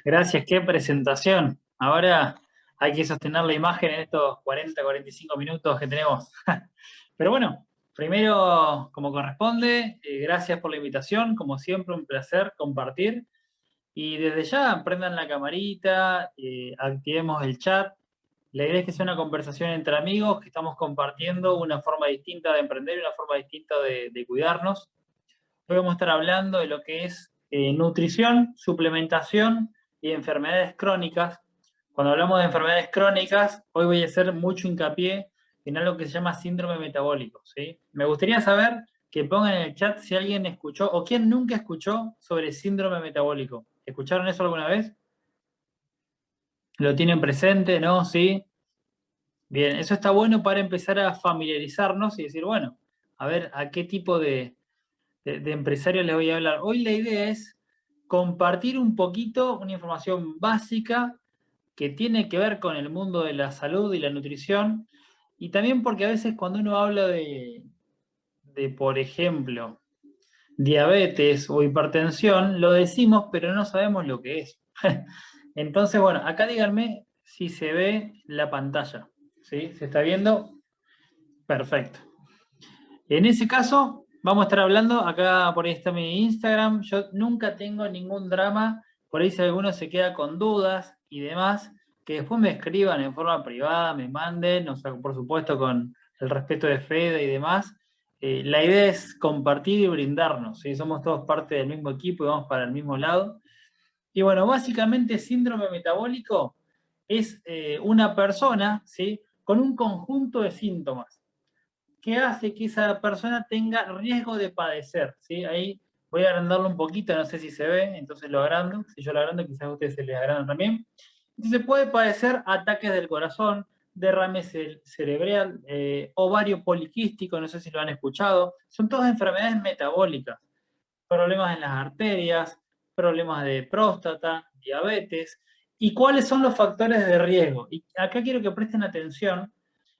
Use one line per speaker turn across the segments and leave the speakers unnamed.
Gracias, qué presentación. Ahora hay que sostener la imagen en estos 40, 45 minutos que tenemos. Pero bueno, primero, como corresponde, gracias por la invitación. Como siempre, un placer compartir. Y desde ya, prendan la camarita, activemos el chat. La idea es que sea una conversación entre amigos, que estamos compartiendo una forma distinta de emprender y una forma distinta de cuidarnos. Hoy vamos a estar hablando de lo que es nutrición, suplementación y enfermedades crónicas. Cuando hablamos de enfermedades crónicas, hoy voy a hacer mucho hincapié en algo que se llama síndrome metabólico, ¿sí? Me gustaría saber que pongan en el chat si alguien escuchó o quién nunca escuchó sobre síndrome metabólico. ¿Escucharon eso alguna vez? ¿Lo tienen presente? ¿No? ¿Sí? Bien, eso está bueno para empezar a familiarizarnos y decir, bueno, a ver a qué tipo de empresarios les voy a hablar. Hoy la idea es compartir un poquito una información básica que tiene que ver con el mundo de la salud y la nutrición, y también porque a veces cuando uno habla por ejemplo, diabetes o hipertensión, lo decimos, pero no sabemos lo que es. Entonces, bueno, acá díganme si se ve la pantalla. ¿Sí? ¿Se está viendo? Perfecto. En ese caso, vamos a estar hablando, acá por ahí está mi Instagram, yo nunca tengo ningún drama, por ahí si alguno se queda con dudas y demás, que después me escriban en forma privada, me manden, o sea, por supuesto con el respeto de Fede y demás. La idea es compartir y brindarnos, ¿sí? Somos todos parte del mismo equipo y vamos para el mismo lado. Y bueno, básicamente síndrome metabólico es una persona, ¿sí? Con un conjunto de síntomas que hace que esa persona tenga riesgo de padecer, ¿sí? Ahí voy a agrandarlo un poquito, no sé si se ve, entonces lo agrando. Si yo lo agrando, quizás a ustedes se les agrandan también. Entonces puede padecer ataques del corazón, derrame cerebral, ovario poliquístico, no sé si lo han escuchado. Son todas enfermedades metabólicas, problemas en las arterias, problemas de próstata, diabetes. ¿Y cuáles son los factores de riesgo? Y acá quiero que presten atención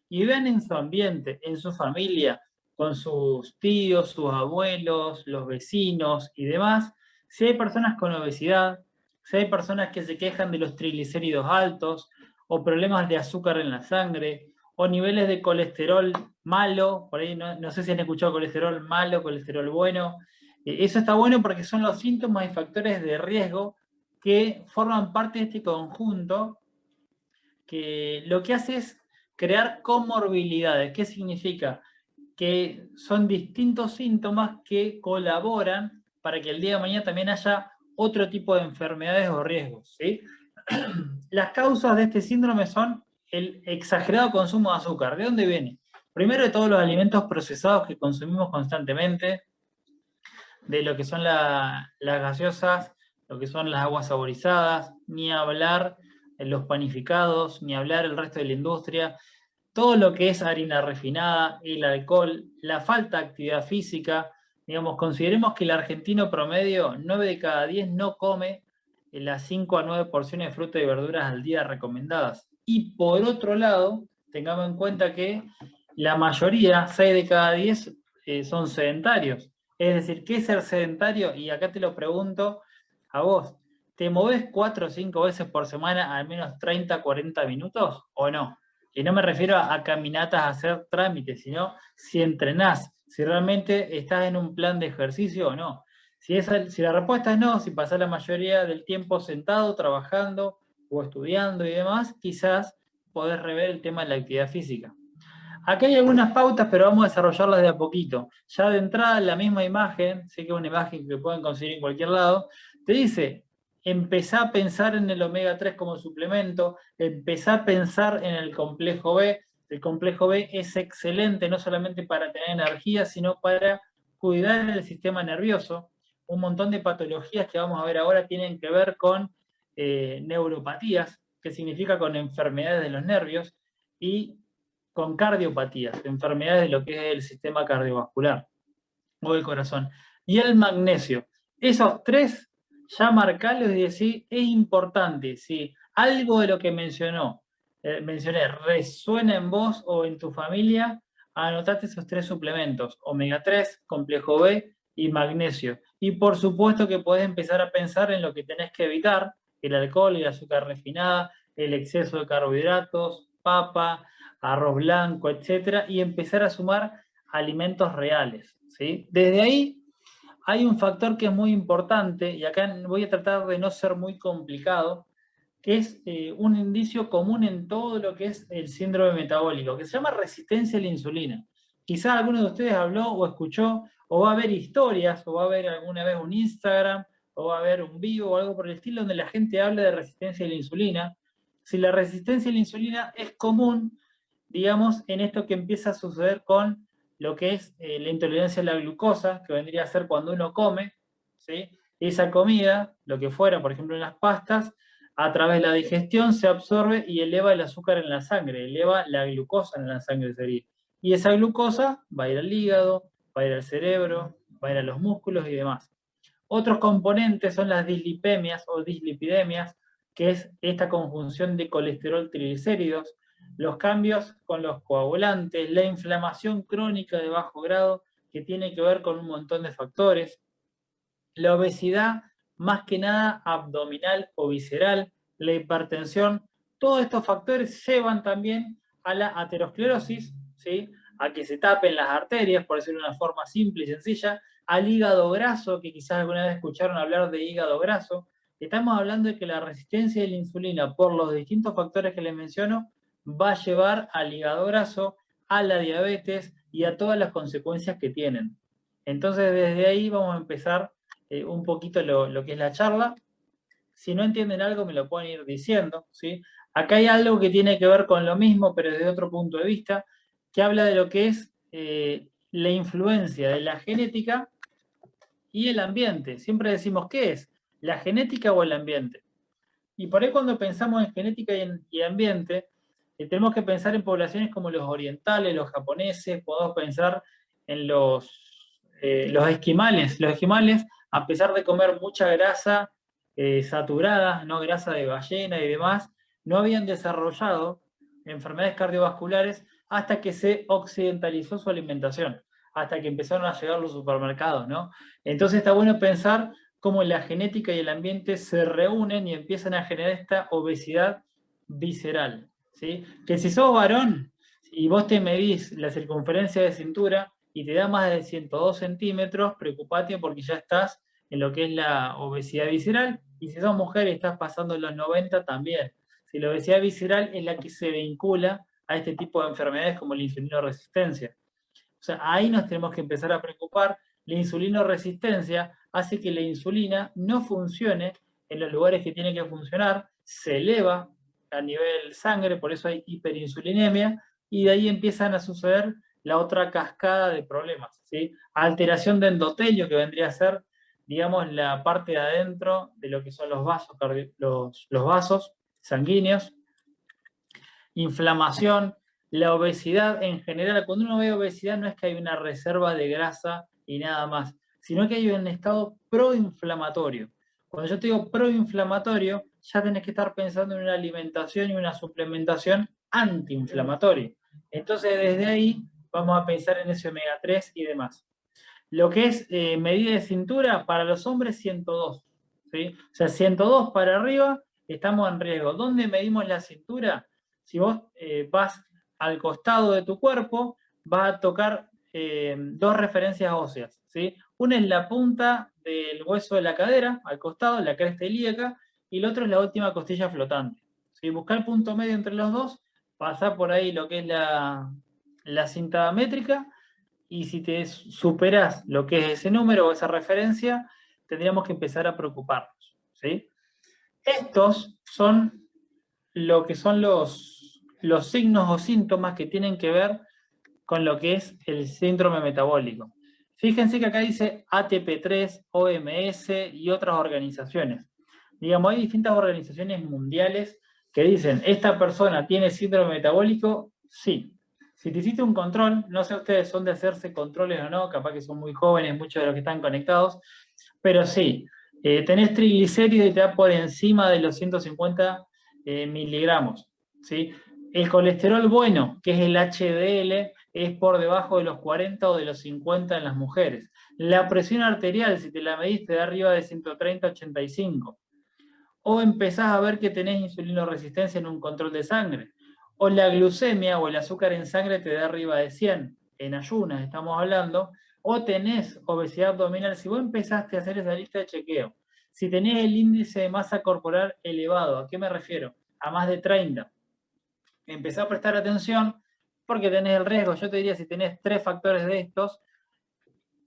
y vean en su ambiente, en su familia, con sus tíos, sus abuelos, los vecinos y demás, si hay personas con obesidad, si hay personas que se quejan de los triglicéridos altos o problemas de azúcar en la sangre o niveles de colesterol malo, por ahí no sé si han escuchado colesterol malo, colesterol bueno. Eso está bueno porque son los síntomas y factores de riesgo que forman parte de este conjunto que lo que hace es crear comorbilidades. ¿Qué significa? Que son distintos síntomas que colaboran para que el día de mañana también haya otro tipo de enfermedades o riesgos, ¿sí? Las causas de este síndrome son el exagerado consumo de azúcar. ¿De dónde viene? Primero de todos los alimentos procesados que consumimos constantemente, de lo que son las gaseosas, lo que son las aguas saborizadas, ni hablar en los panificados, ni hablar el resto de la industria, todo lo que es harina refinada, el alcohol, la falta de actividad física. Digamos, consideremos que el argentino promedio, 9 de cada 10 no come las 5 a 9 porciones de fruta y verduras al día recomendadas. Y por otro lado, tengamos en cuenta que la mayoría, 6 de cada 10, son sedentarios. Es decir, ¿qué es ser sedentario? Y acá te lo pregunto a vos. ¿Te movés 4 o 5 veces por semana al menos 30, 40 minutos o no? Y no me refiero a caminatas a hacer trámites, sino si entrenás, si realmente estás en un plan de ejercicio o no. Si la respuesta es no, si pasás la mayoría del tiempo sentado, trabajando o estudiando y demás, quizás podés rever el tema de la actividad física. Acá hay algunas pautas, pero vamos a desarrollarlas de a poquito. Ya de entrada, la misma imagen, sé que es una imagen que pueden conseguir en cualquier lado, te dice, empezá a pensar en el omega 3 como suplemento, empezá a pensar en el complejo B. El complejo B es excelente no solamente para tener energía, sino para cuidar el sistema nervioso. Un montón de patologías que vamos a ver ahora tienen que ver con neuropatías, que significa con enfermedades de los nervios, y con cardiopatías, enfermedades de lo que es el sistema cardiovascular o el corazón. Y el magnesio. Esos tres, ya marcalos y decir, es importante. Si algo de lo que mencioné resuena en vos o en tu familia, anotate esos tres suplementos: omega 3, complejo B y magnesio. Y por supuesto que podés empezar a pensar en lo que tenés que evitar, el alcohol, el azúcar refinada, el exceso de carbohidratos, papa, arroz blanco, etcétera, y empezar a sumar alimentos reales, ¿sí? Desde ahí hay un factor que es muy importante, y acá voy a tratar de no ser muy complicado, que es un indicio común en todo lo que es el síndrome metabólico, que se llama resistencia a la insulina. Quizás alguno de ustedes habló o escuchó, o va a ver historias, o va a ver alguna vez un Instagram, o va a ver un vivo o algo por el estilo, donde la gente habla de resistencia a la insulina. Si la resistencia a la insulina es común, digamos, en esto que empieza a suceder con lo que es la intolerancia a la glucosa, que vendría a ser cuando uno come, ¿sí? Esa comida, lo que fuera, por ejemplo en las pastas, a través de la digestión se absorbe y eleva el azúcar en la sangre, eleva la glucosa en la sangre sería. Y esa glucosa va a ir al hígado, va a ir al cerebro, va a ir a los músculos y demás. Otros componentes son las dislipemias o dislipidemias, que es esta conjunción de colesterol triglicéridos, los cambios con los coagulantes, la inflamación crónica de bajo grado, que tiene que ver con un montón de factores, la obesidad, más que nada abdominal o visceral, la hipertensión, todos estos factores llevan también a la aterosclerosis, ¿sí? A que se tapen las arterias, por decirlo de una forma simple y sencilla, al hígado graso, que quizás alguna vez escucharon hablar de hígado graso. Estamos hablando de que la resistencia de la insulina, por los distintos factores que les menciono, va a llevar al hígado graso, a la diabetes y a todas las consecuencias que tienen. Entonces, desde ahí vamos a empezar un poquito lo que es la charla. Si no entienden algo, me lo pueden ir diciendo, ¿sí? Acá hay algo que tiene que ver con lo mismo, pero desde otro punto de vista, que habla de lo que es la influencia de la genética y el ambiente. Siempre decimos, ¿qué es? ¿La genética o el ambiente? Y por ahí cuando pensamos en genética y ambiente, tenemos que pensar en poblaciones como los orientales, los japoneses, podemos pensar en los esquimales. Los esquimales, a pesar de comer mucha grasa saturada, no grasa de ballena y demás, no habían desarrollado enfermedades cardiovasculares hasta que se occidentalizó su alimentación, hasta que empezaron a llegar los supermercados, ¿no? Entonces está bueno pensar cómo la genética y el ambiente se reúnen y empiezan a generar esta obesidad visceral, ¿sí? Que si sos varón y vos te medís la circunferencia de cintura y te da más de 102 centímetros, preocupate porque ya estás en lo que es la obesidad visceral, y si sos mujer y estás pasando los 90 también. Si la obesidad visceral es la que se vincula a este tipo de enfermedades como la insulinoresistencia. O sea, ahí nos tenemos que empezar a preocupar. La insulinoresistencia hace que la insulina no funcione en los lugares que tiene que funcionar, se eleva a nivel sangre, por eso hay hiperinsulinemia, y de ahí empiezan a suceder la otra cascada de problemas, ¿sí? Alteración de endotelio, que vendría a ser, digamos, la parte de adentro de lo que son los vasos, los vasos sanguíneos, inflamación, la obesidad en general. Cuando uno ve obesidad no es que hay una reserva de grasa y nada más, sino que hay un estado proinflamatorio. Cuando yo te digo proinflamatorio, ya tenés que estar pensando en una alimentación y una suplementación antiinflamatoria. Entonces desde ahí vamos a pensar en ese omega 3 y demás. Lo que es medida de cintura, para los hombres 102, ¿sí? O sea, 102 para arriba, estamos en riesgo. ¿Dónde medimos la cintura? Si vos vas al costado de tu cuerpo, vas a tocar dos referencias óseas, ¿sí? Una es la punta del hueso de la cadera, al costado, la cresta ilíaca, y el otro es la última costilla flotante. Si buscar el punto medio entre los dos, pasar por ahí lo que es la cinta métrica, y si te superas lo que es ese número o esa referencia, tendríamos que empezar a preocuparnos, ¿sí? Estos son lo que son los signos o síntomas que tienen que ver con lo que es el síndrome metabólico. Fíjense que acá dice ATP3, OMS y otras organizaciones. Digamos, hay distintas organizaciones mundiales que dicen, ¿esta persona tiene síndrome metabólico? Sí. Si te hiciste un control, no sé ustedes son de hacerse controles o no, capaz que son muy jóvenes muchos de los que están conectados, pero sí, tenés triglicéridos y te da por encima de los 150 miligramos, ¿sí? El colesterol bueno, que es el HDL, es por debajo de los 40 o de los 50 en las mujeres. La presión arterial, si te la mediste de arriba de 130 a 85. o empezás a ver que tenés insulinoresistencia en un control de sangre, o la glucemia o el azúcar en sangre te da arriba de 100, en ayunas estamos hablando, o tenés obesidad abdominal. Si vos empezaste a hacer esa lista de chequeo, si tenés el índice de masa corporal elevado, ¿a qué me refiero? A más de 30. Empezá a prestar atención porque tenés el riesgo. Yo te diría, si tenés 3 factores de estos,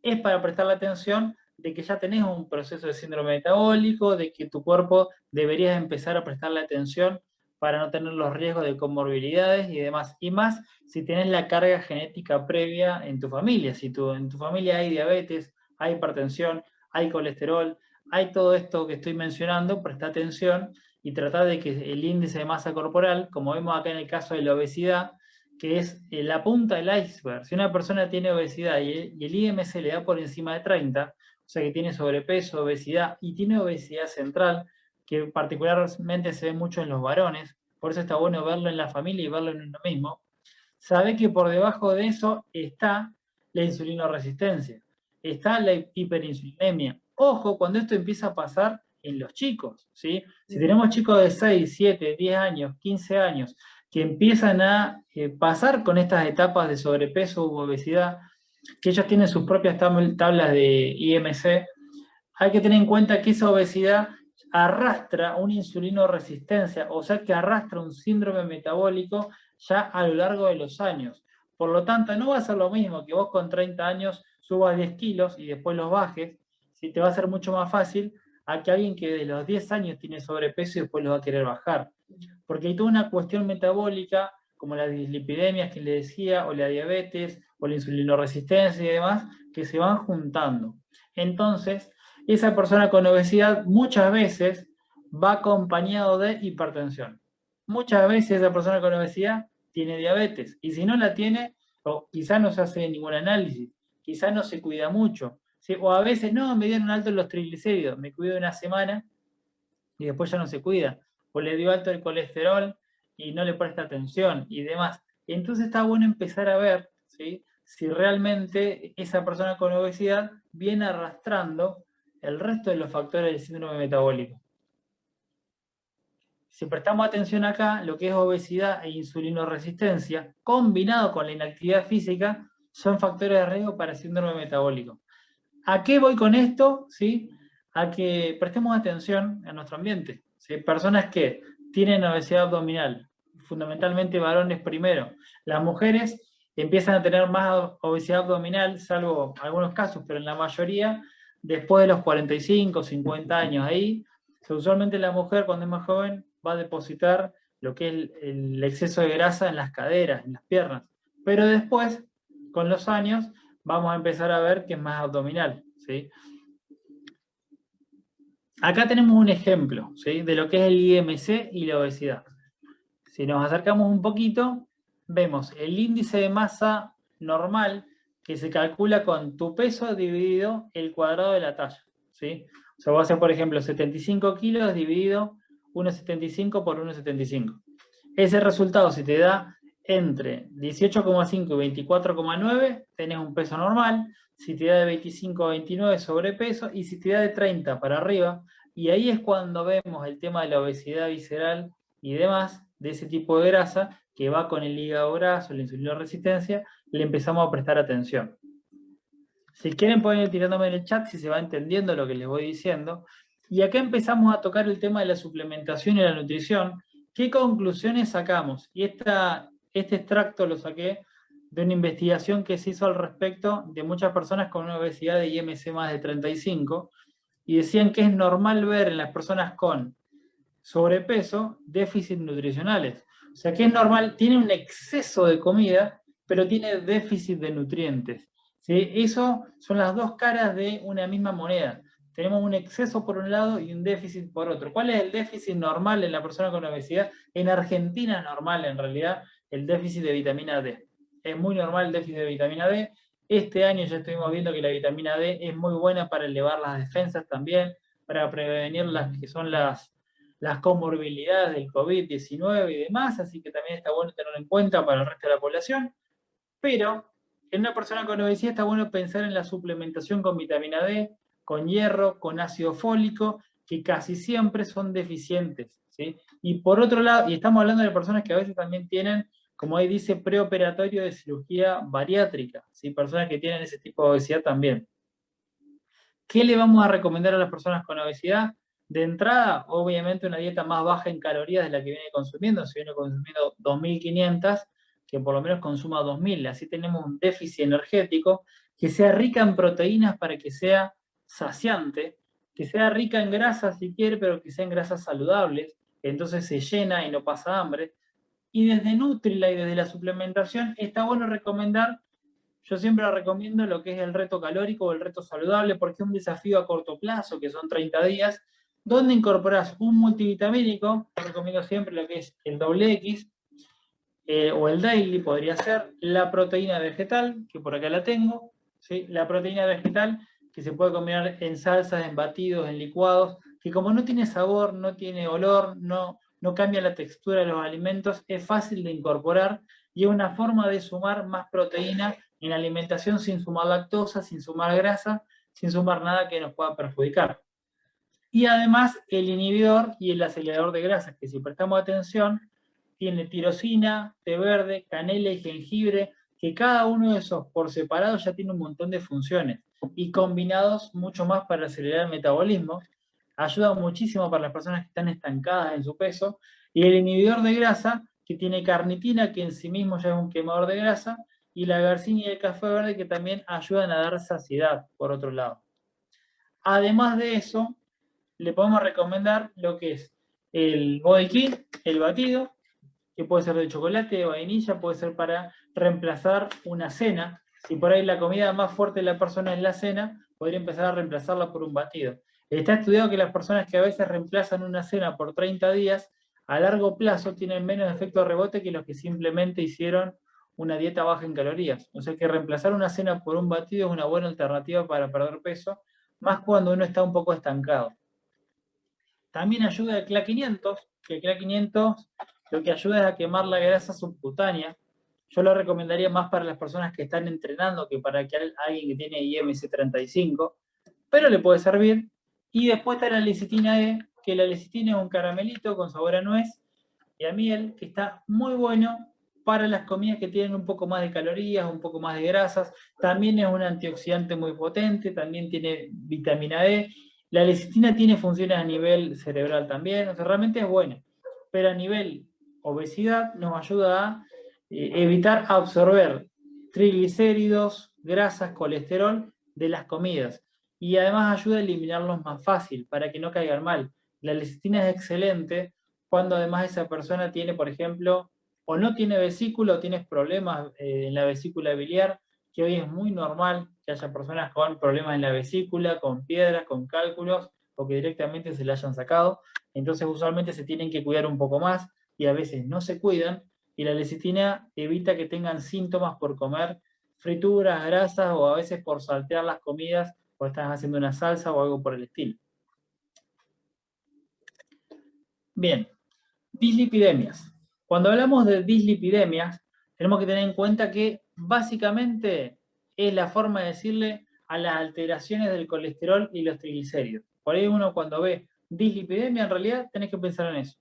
es para prestarle atención de que ya tenés un proceso de síndrome metabólico, de que tu cuerpo deberías empezar a prestarle atención para no tener los riesgos de comorbilidades y demás. Y más si tenés la carga genética previa en tu familia. Si en tu familia hay diabetes, hay hipertensión, hay colesterol, hay todo esto que estoy mencionando, presta atención y trata de que el índice de masa corporal, como vemos acá en el caso de la obesidad, que es la punta del iceberg. Si una persona tiene obesidad y el IMC le da por encima de 30, o sea que tiene sobrepeso, obesidad y tiene obesidad central, que particularmente se ve mucho en los varones, por eso está bueno verlo en la familia y verlo en uno mismo, sabe que por debajo de eso está la insulinoresistencia, está la hiperinsulinemia. Ojo, cuando esto empieza a pasar en los chicos, ¿sí? Si tenemos chicos de 6, 7, 10 años, 15 años, que empiezan a pasar con estas etapas de sobrepeso u obesidad, que ellos tienen sus propias tablas de IMC, hay que tener en cuenta que esa obesidad arrastra una insulinoresistencia, o sea que arrastra un síndrome metabólico ya a lo largo de los años. Por lo tanto, no va a ser lo mismo que vos con 30 años subas 10 kilos y después los bajes, si te va a ser mucho más fácil a que alguien que de los 10 años tiene sobrepeso y después lo va a querer bajar. Porque hay toda una cuestión metabólica, como las dislipidemias que le decía, o la diabetes, o la insulinoresistencia y demás, que se van juntando. Entonces, esa persona con obesidad muchas veces va acompañado de hipertensión. Muchas veces esa persona con obesidad tiene diabetes, y si no la tiene, o quizá no se hace ningún análisis, quizá no se cuida mucho, ¿sí? O a veces no, me dieron alto los triglicéridos, me cuido una semana y después ya no se cuida, o le dio alto el colesterol y no le presta atención y demás. Entonces está bueno empezar a ver, ¿sí?, si realmente esa persona con obesidad viene arrastrando el resto de los factores del síndrome metabólico. Si prestamos atención acá, lo que es obesidad e insulinoresistencia, combinado con la inactividad física, son factores de riesgo para el síndrome metabólico. ¿A qué voy con esto? ¿Sí? A que prestemos atención a nuestro ambiente. ¿Sí? Personas que tienen obesidad abdominal, fundamentalmente varones primero. Las mujeres empiezan a tener más obesidad abdominal, salvo algunos casos, pero en la mayoría, después de los 45, 50 años. Ahí, usualmente la mujer, cuando es más joven, va a depositar lo que es el exceso de grasa en las caderas, en las piernas. Pero después, con los años, vamos a empezar a ver que es más abdominal, ¿sí? Acá tenemos un ejemplo, ¿sí?, de lo que es el IMC y la obesidad. Si nos acercamos un poquito, vemos el índice de masa normal que se calcula con tu peso dividido el cuadrado de la talla, ¿sí? O sea, voy a hacer, por ejemplo, 75 kilos dividido 1,75 por 1,75. Ese resultado, si te da entre 18,5 y 24,9, tenés un peso normal. Si te da de 25 a 29, sobrepeso. Y si te da de 30 para arriba, y ahí es cuando vemos el tema de la obesidad visceral y demás, de ese tipo de grasa, que va con el hígado graso, la insulinoresistencia, le empezamos a prestar atención. Si quieren pueden ir tirándome en el chat si se va entendiendo lo que les voy diciendo. Y acá empezamos a tocar el tema de la suplementación y la nutrición. ¿Qué conclusiones sacamos? Y este extracto lo saqué de una investigación que se hizo al respecto de muchas personas con una obesidad de IMC más de 35, y decían que es normal ver en las personas con sobrepeso déficits nutricionales. O sea que es normal, tiene un exceso de comida, pero tiene déficit de nutrientes. ¿Sí? Eso son las dos caras de una misma moneda. Tenemos un exceso por un lado y un déficit por otro. ¿Cuál es el déficit normal en la persona con obesidad? En Argentina es normal, en realidad, el déficit de vitamina D. Es muy normal el déficit de vitamina D. Este año ya estuvimos viendo que la vitamina D es muy buena para elevar las defensas también, para prevenir las que son las comorbilidades del COVID-19 y demás, así que también está bueno tenerlo en cuenta para el resto de la población. Pero en una persona con obesidad está bueno pensar en la suplementación con vitamina D, con hierro, con ácido fólico, que casi siempre son deficientes, ¿sí? Y por otro lado, y estamos hablando de personas que a veces también tienen, como ahí dice, preoperatorio de cirugía bariátrica, ¿sí? Personas que tienen ese tipo de obesidad también. ¿Qué le vamos a recomendar a las personas con obesidad? De entrada, obviamente una dieta más baja en calorías de la que viene consumiendo. Si viene consumiendo 2.500, que por lo menos consuma 2.000. Así tenemos un déficit energético, que sea rica en proteínas para que sea saciante, que sea rica en grasas si quiere, pero que sean grasas saludables, entonces se llena y no pasa hambre. Y desde Nutrila y desde la suplementación está bueno recomendar. Yo siempre recomiendo lo que es el reto calórico o el reto saludable, porque es un desafío a corto plazo, que son 30 días, donde incorporás un multivitamínico. Yo recomiendo siempre lo que es el XX, o el daily, podría ser la proteína vegetal, que por acá la tengo, ¿sí? La proteína vegetal que se puede combinar en salsas, en batidos, en licuados, que como no tiene sabor, no tiene olor, no cambia la textura de los alimentos, es fácil de incorporar y es una forma de sumar más proteína en la alimentación sin sumar lactosa, sin sumar grasa, sin sumar nada que nos pueda perjudicar. Y además el inhibidor y el acelerador de grasas, que si prestamos atención, tiene tirosina, té verde, canela y jengibre, que cada uno de esos por separado ya tiene un montón de funciones y combinados mucho más para acelerar el metabolismo. Ayuda muchísimo para las personas que están estancadas en su peso. Y el inhibidor de grasa, que tiene carnitina, que en sí mismo ya es un quemador de grasa, y la garcina y el café verde, que también ayudan a dar saciedad, por otro lado. Además de eso, le podemos recomendar lo que es el body kit, el batido, que puede ser de chocolate, de vainilla, puede ser para reemplazar una cena. Si por ahí la comida más fuerte de la persona es la cena, podría empezar a reemplazarla por un batido. Está estudiado que las personas que a veces reemplazan una cena por 30 días, a largo plazo tienen menos efecto rebote que los que simplemente hicieron una dieta baja en calorías. O sea que reemplazar una cena por un batido es una buena alternativa para perder peso, más cuando uno está un poco estancado. También ayuda el CLA500, que el CLA500 lo que ayuda es a quemar la grasa subcutánea. Yo lo recomendaría más para las personas que están entrenando que para alguien que tiene IMC 35, pero le puede servir. Y después está la lecitina E, que la lecitina es un caramelito con sabor a nuez y a miel, que está muy bueno para las comidas que tienen un poco más de calorías, un poco más de grasas. También es un antioxidante muy potente, también tiene vitamina E. La lecitina tiene funciones a nivel cerebral también, o sea, realmente es buena. Pero a nivel obesidad nos ayuda a evitar absorber triglicéridos, grasas, colesterol de las comidas. Y además ayuda a eliminarlos más fácil, para que no caigan mal. La lecitina es excelente cuando además esa persona tiene, por ejemplo, o no tiene vesícula o tiene problemas en la vesícula biliar, que hoy es muy normal que haya personas con problemas en la vesícula, con piedras, con cálculos, o que directamente se la hayan sacado. Entonces usualmente se tienen que cuidar un poco más y a veces no se cuidan, y la lecitina evita que tengan síntomas por comer frituras, grasas o a veces por saltear las comidas o estás haciendo una salsa o algo por el estilo. Bien, dislipidemias. Cuando hablamos de dislipidemias, tenemos que tener en cuenta que básicamente es la forma de decirle a las alteraciones del colesterol y los triglicéridos. Por ahí uno cuando ve dislipidemia, en realidad tenés que pensar en eso.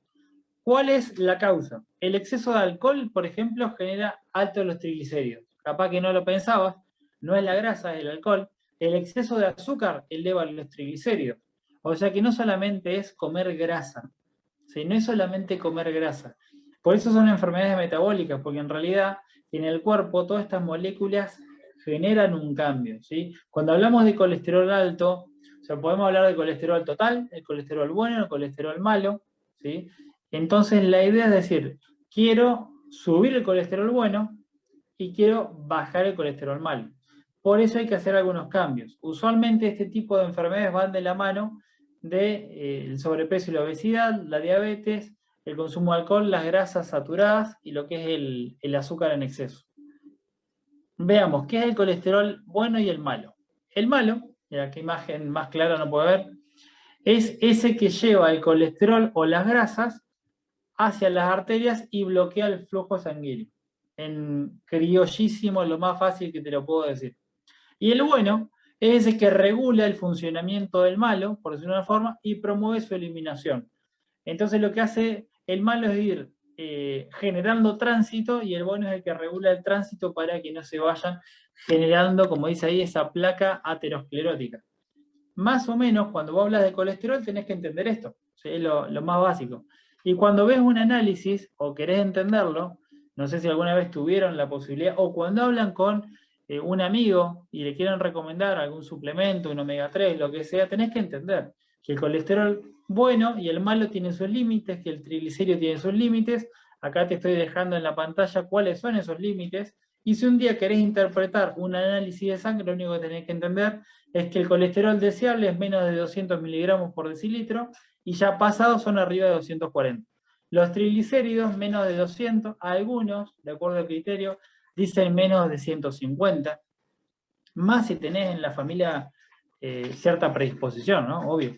¿Cuál es la causa? El exceso de alcohol, por ejemplo, genera altos los triglicéridos. Capaz que no lo pensabas, no es la grasa, es el alcohol. El exceso de azúcar eleva los triglicéridos. O sea que no solamente es comer grasa, ¿sí? No es solamente comer grasa. Por eso son enfermedades metabólicas, porque en realidad en el cuerpo todas estas moléculas generan un cambio, ¿sí? Cuando hablamos de colesterol alto, o sea, podemos hablar de colesterol total, el colesterol bueno, el colesterol malo, ¿sí? Entonces la idea es decir, quiero subir el colesterol bueno y quiero bajar el colesterol malo. Por eso hay que hacer algunos cambios. Usualmente este tipo de enfermedades van de la mano del sobrepeso y la obesidad, la diabetes, el consumo de alcohol, las grasas saturadas y lo que es el azúcar en exceso. Veamos, ¿qué es el colesterol bueno y el malo? El malo, mira qué imagen más clara no puede ver, es ese que lleva el colesterol o las grasas hacia las arterias y bloquea el flujo sanguíneo. En criollísimo, lo más fácil que te lo puedo decir. Y el bueno Es el que regula el funcionamiento del malo, por decirlo de una forma, y promueve su eliminación. Entonces lo que hace el malo es ir generando tránsito y el bueno es el que regula el tránsito para que no se vayan generando, como dice ahí, esa placa aterosclerótica. Más o menos, cuando vos hablas de colesterol, tenés que entender esto, ¿sí? Es lo más básico. Y cuando ves un análisis o querés entenderlo, no sé si alguna vez tuvieron la posibilidad, o cuando hablan con un amigo y le quieren recomendar algún suplemento, un omega 3, lo que sea, tenés que entender que el colesterol bueno y el malo tienen sus límites, que el triglicérido tiene sus límites. Acá te estoy dejando en la pantalla cuáles son esos límites. Y si un día querés interpretar un análisis de sangre, lo único que tenés que entender es que el colesterol deseable es menos de 200 miligramos por decilitro y ya pasados son arriba de 240. Los triglicéridos menos de 200, algunos, de acuerdo al criterio, dicen menos de 150, más si tenés en la familia cierta predisposición, ¿no? Obvio.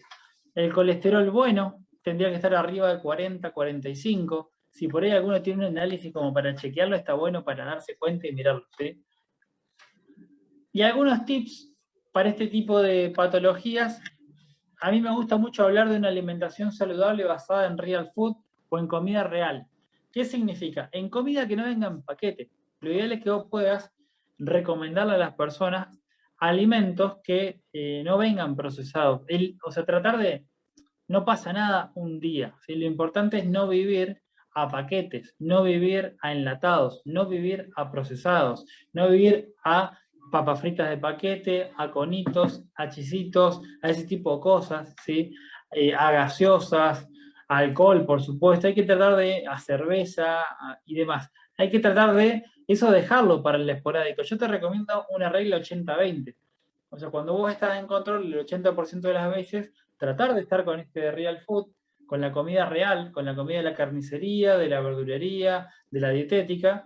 El colesterol bueno tendría que estar arriba de 40, 45. Si por ahí alguno tiene un análisis como para chequearlo, está bueno para darse cuenta y mirarlo, ¿sí? Y algunos tips para este tipo de patologías. A mí me gusta mucho hablar de una alimentación saludable basada en real food o en comida real. ¿Qué significa? En comida que no venga en paquete. Lo ideal es que vos puedas recomendarle a las personas alimentos que no vengan procesados. O sea, tratar de, no pasa nada un día, ¿sí? Lo importante es no vivir a paquetes, no vivir a enlatados, no vivir a procesados, no vivir a papas fritas de paquete, a conitos, a chisitos, a ese tipo de cosas, ¿sí? A gaseosas, a alcohol, por supuesto. Hay que tratar a cerveza y demás. Hay que tratar de eso dejarlo para el esporádico. Yo te recomiendo una regla 80-20. O sea, cuando vos estás en control, el 80% de las veces, tratar de estar con este real food, con la comida real, con la comida de la carnicería, de la verdulería, de la dietética,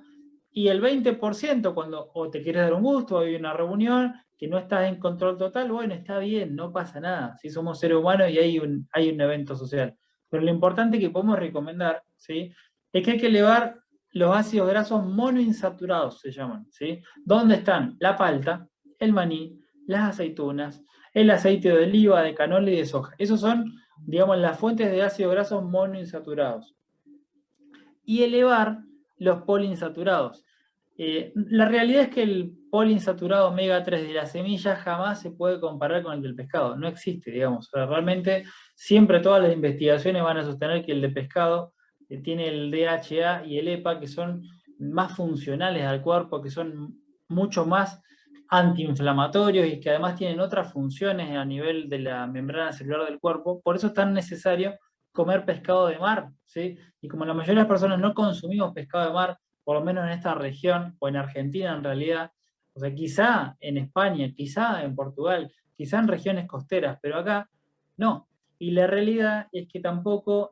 y el 20% cuando o te quieres dar un gusto, hay una reunión, que no estás en control total, bueno, está bien, no pasa nada, si somos seres humanos y hay un evento social. Pero lo importante que podemos recomendar, ¿sí? Es que hay que elevar los ácidos grasos monoinsaturados, se llaman, ¿sí? ¿Dónde están? La palta, el maní, las aceitunas, el aceite de oliva, de canola y de soja. Esos son, digamos, las fuentes de ácidos grasos monoinsaturados. Y elevar los poliinsaturados. La realidad es que el poliinsaturado omega 3 de la semilla jamás se puede comparar con el del pescado. No existe, digamos. O sea, realmente siempre todas las investigaciones van a sostener que el de pescado tiene el DHA y el EPA, que son más funcionales al cuerpo, que son mucho más antiinflamatorios y que además tienen otras funciones a nivel de la membrana celular del cuerpo. Por eso es tan necesario comer pescado de mar, ¿sí? Y como la mayoría de las personas no consumimos pescado de mar, por lo menos en esta región, o en Argentina en realidad, o sea, quizá en España, quizá en Portugal, quizá en regiones costeras, pero acá no. Y la realidad es que tampoco,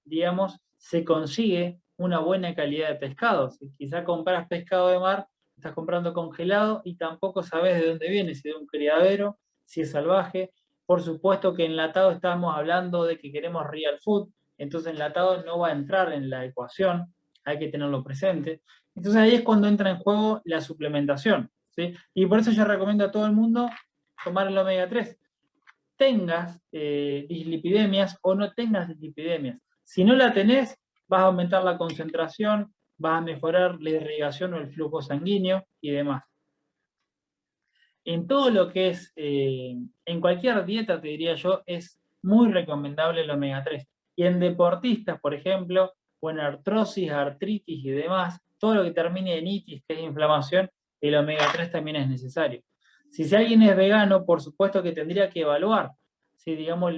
digamos, se consigue una buena calidad de pescado. Si quizá compras pescado de mar, estás comprando congelado y tampoco sabes de dónde viene, si de un criadero, si es salvaje. Por supuesto que enlatado estamos hablando de que queremos real food, entonces enlatado no va a entrar en la ecuación, hay que tenerlo presente. Entonces ahí es cuando entra en juego la suplementación, ¿sí? Y por eso yo recomiendo a todo el mundo tomar el omega 3. Tengas dislipidemias o no tengas dislipidemias. Si no la tenés, vas a aumentar la concentración, vas a mejorar la irrigación o el flujo sanguíneo y demás. En todo lo que es, en cualquier dieta, te diría yo, es muy recomendable el omega 3. Y en deportistas, por ejemplo, o en artrosis, artritis y demás, todo lo que termine en itis, que es inflamación, el omega 3 también es necesario. Si alguien es vegano, por supuesto que tendría que evaluar, si digamos,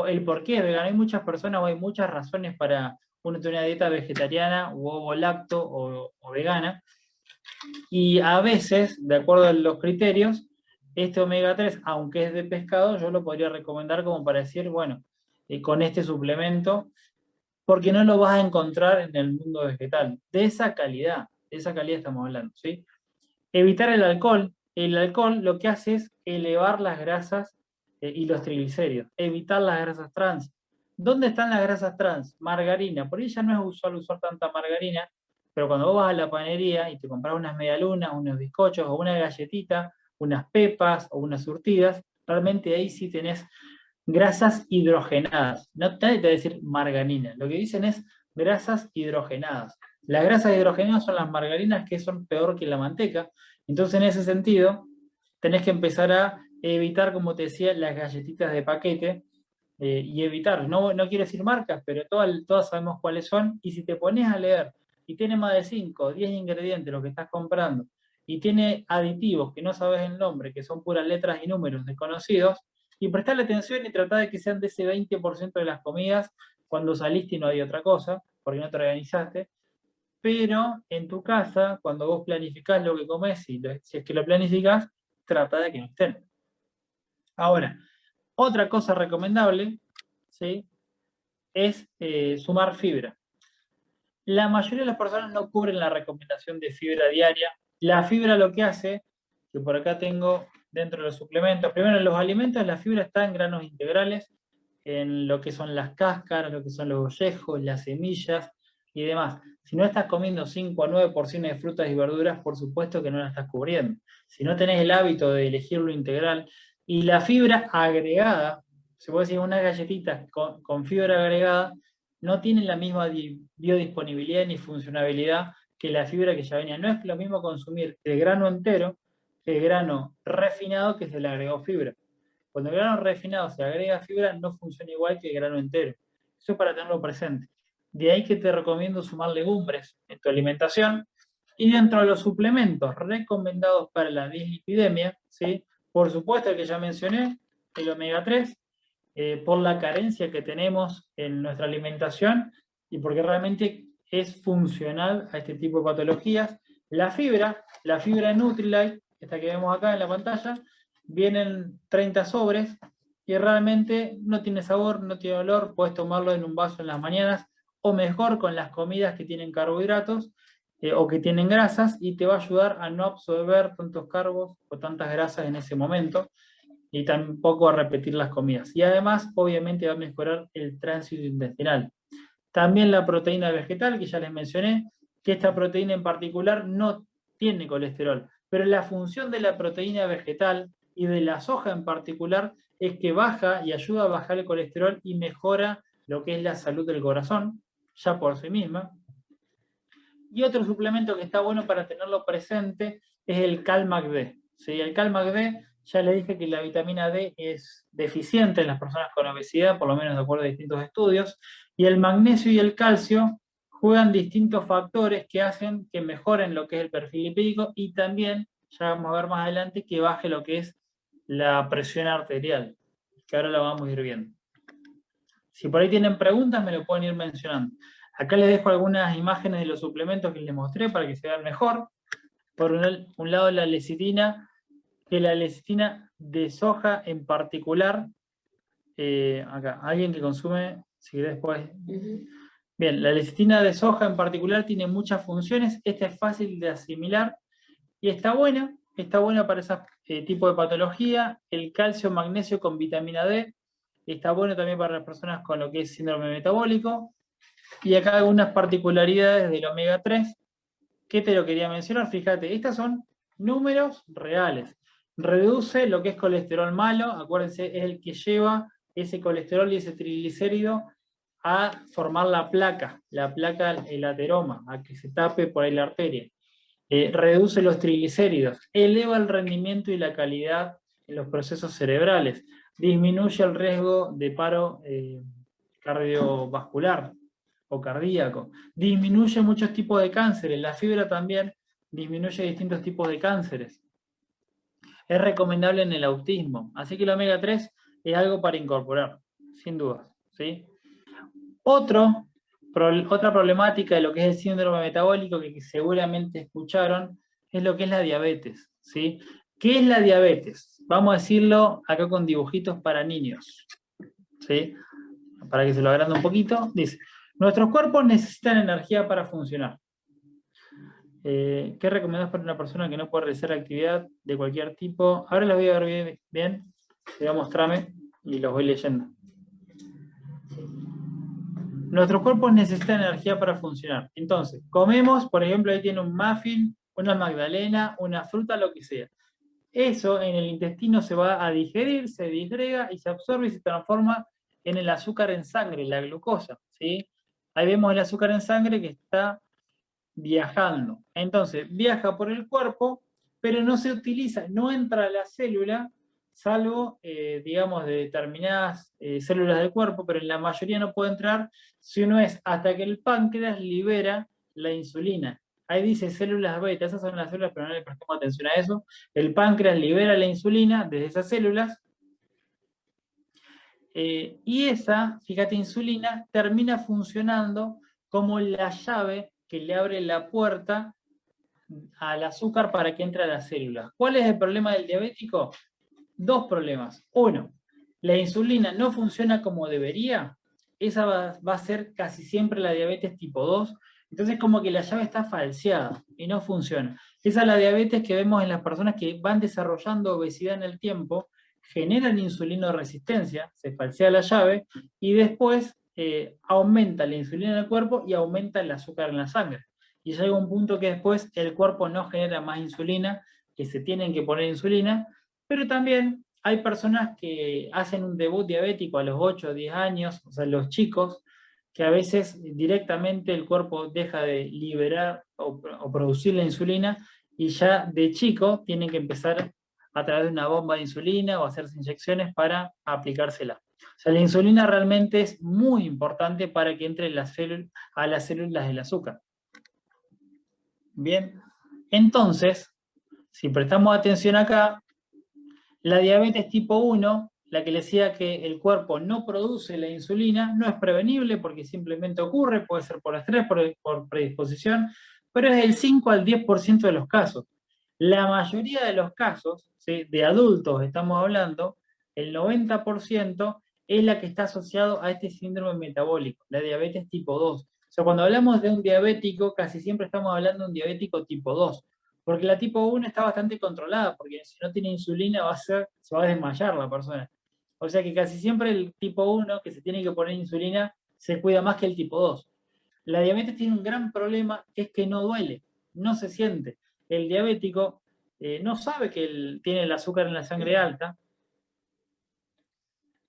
el por qué es vegano. Hay muchas personas o hay muchas razones para uno tener una dieta vegetariana o ovo-lacto o vegana. Y a veces, de acuerdo a los criterios, este omega 3, aunque es de pescado, yo lo podría recomendar como para decir, bueno, con este suplemento, porque no lo vas a encontrar en el mundo vegetal. De esa calidad estamos hablando, ¿sí? Evitar el alcohol. El alcohol lo que hace es elevar las grasas y los triglicéridos. Evitar las grasas trans. ¿Dónde están las grasas trans? Margarina. Por ahí ya no es usual usar tanta margarina, pero cuando vos vas a la panadería y te compras unas medialunas, unos bizcochos o una galletita unas pepas o unas surtidas, realmente ahí sí tenés grasas hidrogenadas. No te va a decir margarina, lo que dicen es grasas hidrogenadas. Las grasas hidrogenadas son las margarinas, que son peor que la manteca. Entonces, en ese sentido, tenés que empezar a evitar, como te decía, las galletitas de paquete, y evitar, no quiero decir marcas, pero todas sabemos cuáles son, y si te pones a leer y tiene más de 5 o 10 ingredientes lo que estás comprando, y tiene aditivos que no sabes el nombre, que son puras letras y números desconocidos, y prestarle atención y tratar de que sean de ese 20% de las comidas cuando saliste y no hay otra cosa, porque no te organizaste, pero en tu casa, cuando vos planificás lo que comes, si es que lo planificás, trata de que no estén. Ahora, otra cosa recomendable, ¿sí?, es sumar fibra. La mayoría de las personas no cubren la recomendación de fibra diaria. La fibra lo que hace, que por acá tengo dentro de los suplementos, primero en los alimentos la fibra está en granos integrales, en lo que son las cáscaras, lo que son los ollejos, las semillas y demás. Si no estás comiendo 5 a 9 porciones de frutas y verduras, por supuesto que no la estás cubriendo. Si no tenés el hábito de elegir lo integral, y la fibra agregada, se puede decir unas galletitas con fibra agregada, no tienen la misma biodisponibilidad ni funcionabilidad que la fibra que ya venía. No es lo mismo consumir el grano entero que el grano refinado que se le agregó fibra. Cuando el grano refinado se agrega fibra, no funciona igual que el grano entero. Eso es para tenerlo presente. De ahí que te recomiendo sumar legumbres en tu alimentación. Y dentro de los suplementos recomendados para la dislipidemia, ¿sí?, por supuesto el que ya mencioné, el omega 3, por la carencia que tenemos en nuestra alimentación y porque realmente es funcional a este tipo de patologías. La fibra Nutrilite, esta que vemos acá en la pantalla, vienen 30 sobres y realmente no tiene sabor, no tiene olor, puedes tomarlo en un vaso en las mañanas o mejor con las comidas que tienen carbohidratos o que tienen grasas, y te va a ayudar a no absorber tantos carbos o tantas grasas en ese momento y tampoco a repetir las comidas. Y además, obviamente, va a mejorar el tránsito intestinal. También la proteína vegetal, que ya les mencioné, que esta proteína en particular no tiene colesterol, pero la función de la proteína vegetal y de la soja en particular es que baja y ayuda a bajar el colesterol y mejora lo que es la salud del corazón, ya por sí misma. Y otro suplemento que está bueno para tenerlo presente es el CalMAC-D. ¿Sí? El CalMAC-D, ya le dije que la vitamina D es deficiente en las personas con obesidad, por lo menos de acuerdo a distintos estudios, y el magnesio y el calcio juegan distintos factores que hacen que mejoren lo que es el perfil lipídico y también, ya vamos a ver más adelante, que baje lo que es la presión arterial, que ahora lo vamos a ir viendo. Si por ahí tienen preguntas, me lo pueden ir mencionando. Acá les dejo algunas imágenes de los suplementos que les mostré para que se vean mejor. Por un lado la lecitina, que la lecitina de soja en particular, acá, alguien que consume, si después. Bien, la lecitina de soja en particular tiene muchas funciones, esta es fácil de asimilar y está buena para ese tipo de patología. El calcio, magnesio con vitamina D, está bueno también para las personas con lo que es síndrome metabólico. Y acá algunas particularidades del omega 3 que te lo quería mencionar. Fíjate, estas son números reales. Reduce lo que es colesterol malo, acuérdense, es el que lleva ese colesterol y ese triglicérido a formar la placa, el ateroma, a que se tape por ahí la arteria. Reduce los triglicéridos, eleva el rendimiento y la calidad en los procesos cerebrales, disminuye el riesgo de paro cardiovascular o cardíaco, disminuye muchos tipos de cánceres, la fibra también disminuye distintos tipos de cánceres. Es recomendable en el autismo, así que el omega 3 es algo para incorporar, sin duda, ¿sí? Otra problemática de lo que es el síndrome metabólico que seguramente escucharon es lo que es la diabetes, ¿sí? ¿Qué es la diabetes? Vamos a decirlo acá con dibujitos para niños, ¿sí? Para que se lo agrande un poquito. Dice, nuestros cuerpos necesitan energía para funcionar. ¿Qué recomendás para una persona que no puede realizar actividad de cualquier tipo? Ahora los voy a ver bien. Voy a mostrarme y los voy leyendo. Nuestros cuerpos necesitan energía para funcionar. Entonces, comemos, por ejemplo, ahí tiene un muffin, una magdalena, una fruta, lo que sea. eso en el intestino se va a digerir, se disgrega y se absorbe y se transforma en el azúcar en sangre, la glucosa, ¿sí? Ahí vemos el azúcar en sangre que está viajando. Entonces, viaja por el cuerpo, pero no se utiliza, no entra a la célula, salvo, digamos, de determinadas células del cuerpo, pero en la mayoría no puede entrar, si uno es hasta que el páncreas libera la insulina. Ahí dice células beta, esas son las células, pero no le prestamos atención a eso. El páncreas libera la insulina desde esas células, y esa, fíjate, insulina termina funcionando como la llave que le abre la puerta al azúcar para que entre a la célula. ¿Cuál es el problema del diabético? Dos problemas. Uno, la insulina no funciona como debería. Esa va a ser casi siempre la diabetes tipo 2. Entonces como que la llave está falseada y no funciona. Esa es la diabetes que vemos en las personas que van desarrollando obesidad en el tiempo, generan insulinoresistencia, se falsea la llave y después aumenta la insulina en el cuerpo y aumenta el azúcar en la sangre. Y llega un punto que después el cuerpo no genera más insulina, que se tienen que poner insulina, pero también hay personas que hacen un debut diabético a los 8 o 10 años, o sea, los chicos, que a veces directamente el cuerpo deja de liberar o producir la insulina y ya de chico tienen que empezar a través de una bomba de insulina o hacerse inyecciones para aplicársela. O sea, la insulina realmente es muy importante para que entre a las células del azúcar. Bien, entonces, si prestamos atención acá, la diabetes tipo 1, la que le decía que el cuerpo no produce la insulina, no es prevenible porque simplemente ocurre, puede ser por estrés, por predisposición, pero es el 5 al 10% de los casos. La mayoría de los casos, ¿sí?, de adultos estamos hablando, el 90% es la que está asociado a este síndrome metabólico, la diabetes tipo 2. O sea, cuando hablamos de un diabético, casi siempre estamos hablando de un diabético tipo 2. Porque la tipo 1 está bastante controlada, porque si no tiene insulina se va a desmayar la persona. O sea que casi siempre el tipo 1 que se tiene que poner insulina se cuida más que el tipo 2. La diabetes tiene un gran problema, que es que no duele, no se siente. El diabético no sabe que tiene el azúcar en la sangre alta,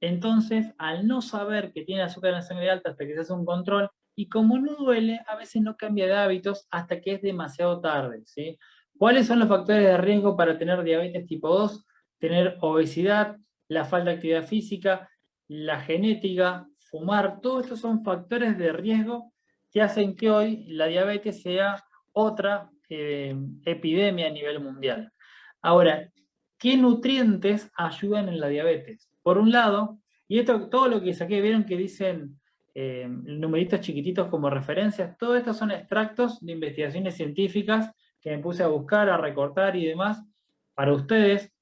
entonces al no saber que tiene azúcar en la sangre alta hasta que se hace un control, y como no duele, a veces no cambia de hábitos hasta que es demasiado tarde, ¿sí? ¿Cuáles son los factores de riesgo para tener diabetes tipo 2? Tener obesidad, la falta de actividad física, la genética, fumar, todos estos son factores de riesgo que hacen que hoy la diabetes sea otra epidemia a nivel mundial. Ahora, ¿qué nutrientes ayudan en la diabetes? Por un lado, y esto, todo lo que saqué, vieron que dicen numeritos chiquititos como referencias, todo esto son extractos de investigaciones científicas que me puse a buscar, a recortar y demás, para ustedes,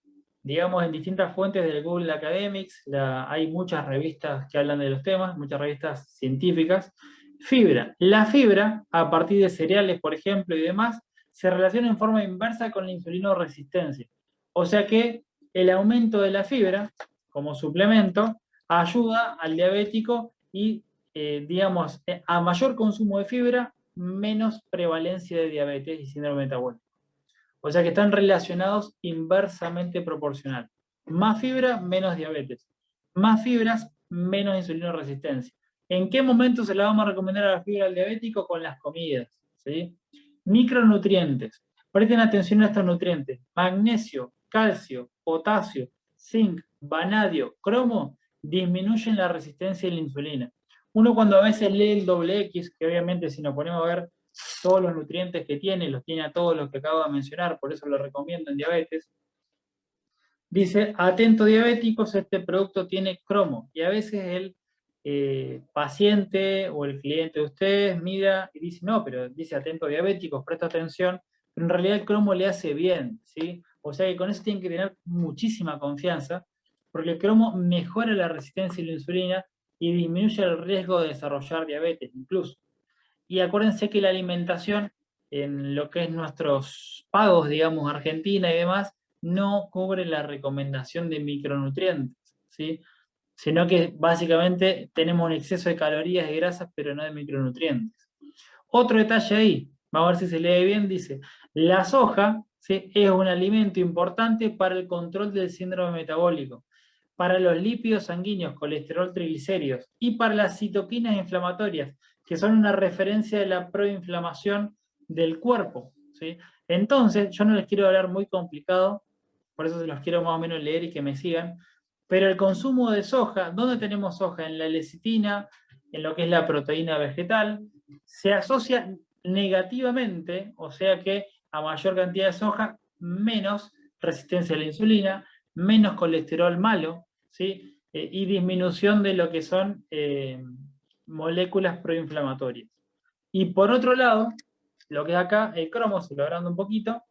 digamos, en distintas fuentes del Google Academics, hay muchas revistas que hablan de los temas, muchas revistas científicas. Fibra. La fibra, a partir de cereales, por ejemplo, y demás, se relaciona en forma inversa con la insulinoresistencia. O sea que el aumento de la fibra, como suplemento, ayuda al diabético y, digamos, a mayor consumo de fibra, menos prevalencia de diabetes y síndrome metabólico. O sea que están relacionados inversamente proporcional. Más fibra, menos diabetes. Más fibras, menos insulinoresistencia. ¿En qué momento se la vamos a recomendar a la fibra al diabético? Con las comidas, ¿sí? Micronutrientes. Presten atención a estos nutrientes. Magnesio, calcio, potasio, zinc, vanadio, cromo, disminuyen la resistencia a la insulina. Uno cuando a veces lee el doble X, que obviamente si nos ponemos a ver todos los nutrientes que tiene, los tiene a todos los que acabo de mencionar, por eso lo recomiendo en diabetes. Dice, atento diabéticos, este producto tiene cromo. Y a veces el paciente o el cliente de ustedes mira y dice, no, pero dice atento diabéticos, presta atención, pero en realidad el cromo le hace bien, ¿sí? O sea que con eso tienen que tener muchísima confianza, porque el cromo mejora la resistencia a la insulina y disminuye el riesgo de desarrollar diabetes incluso. Y acuérdense que la alimentación, en lo que es nuestros pagos, digamos, Argentina y demás, no cubre la recomendación de micronutrientes, ¿sí? Sino que básicamente tenemos un exceso de calorías y grasas, pero no de micronutrientes. Otro detalle ahí, vamos a ver si se lee bien, dice, la soja, ¿sí? Es un alimento importante para el control del síndrome metabólico, para los lípidos sanguíneos, colesterol, triglicéridos, y para las citoquinas inflamatorias, que son una referencia de la proinflamación del cuerpo, ¿sí? Entonces, yo no les quiero hablar muy complicado, por eso se los quiero más o menos leer y que me sigan, pero el consumo de soja, ¿dónde tenemos soja? En la lecitina, en lo que es la proteína vegetal, se asocia negativamente, o sea que a mayor cantidad de soja, menos resistencia a la insulina, menos colesterol malo, ¿sí? Y disminución de lo que son moléculas proinflamatorias. Y por otro lado, lo que es acá, el cromo, se lo agrando un poquito,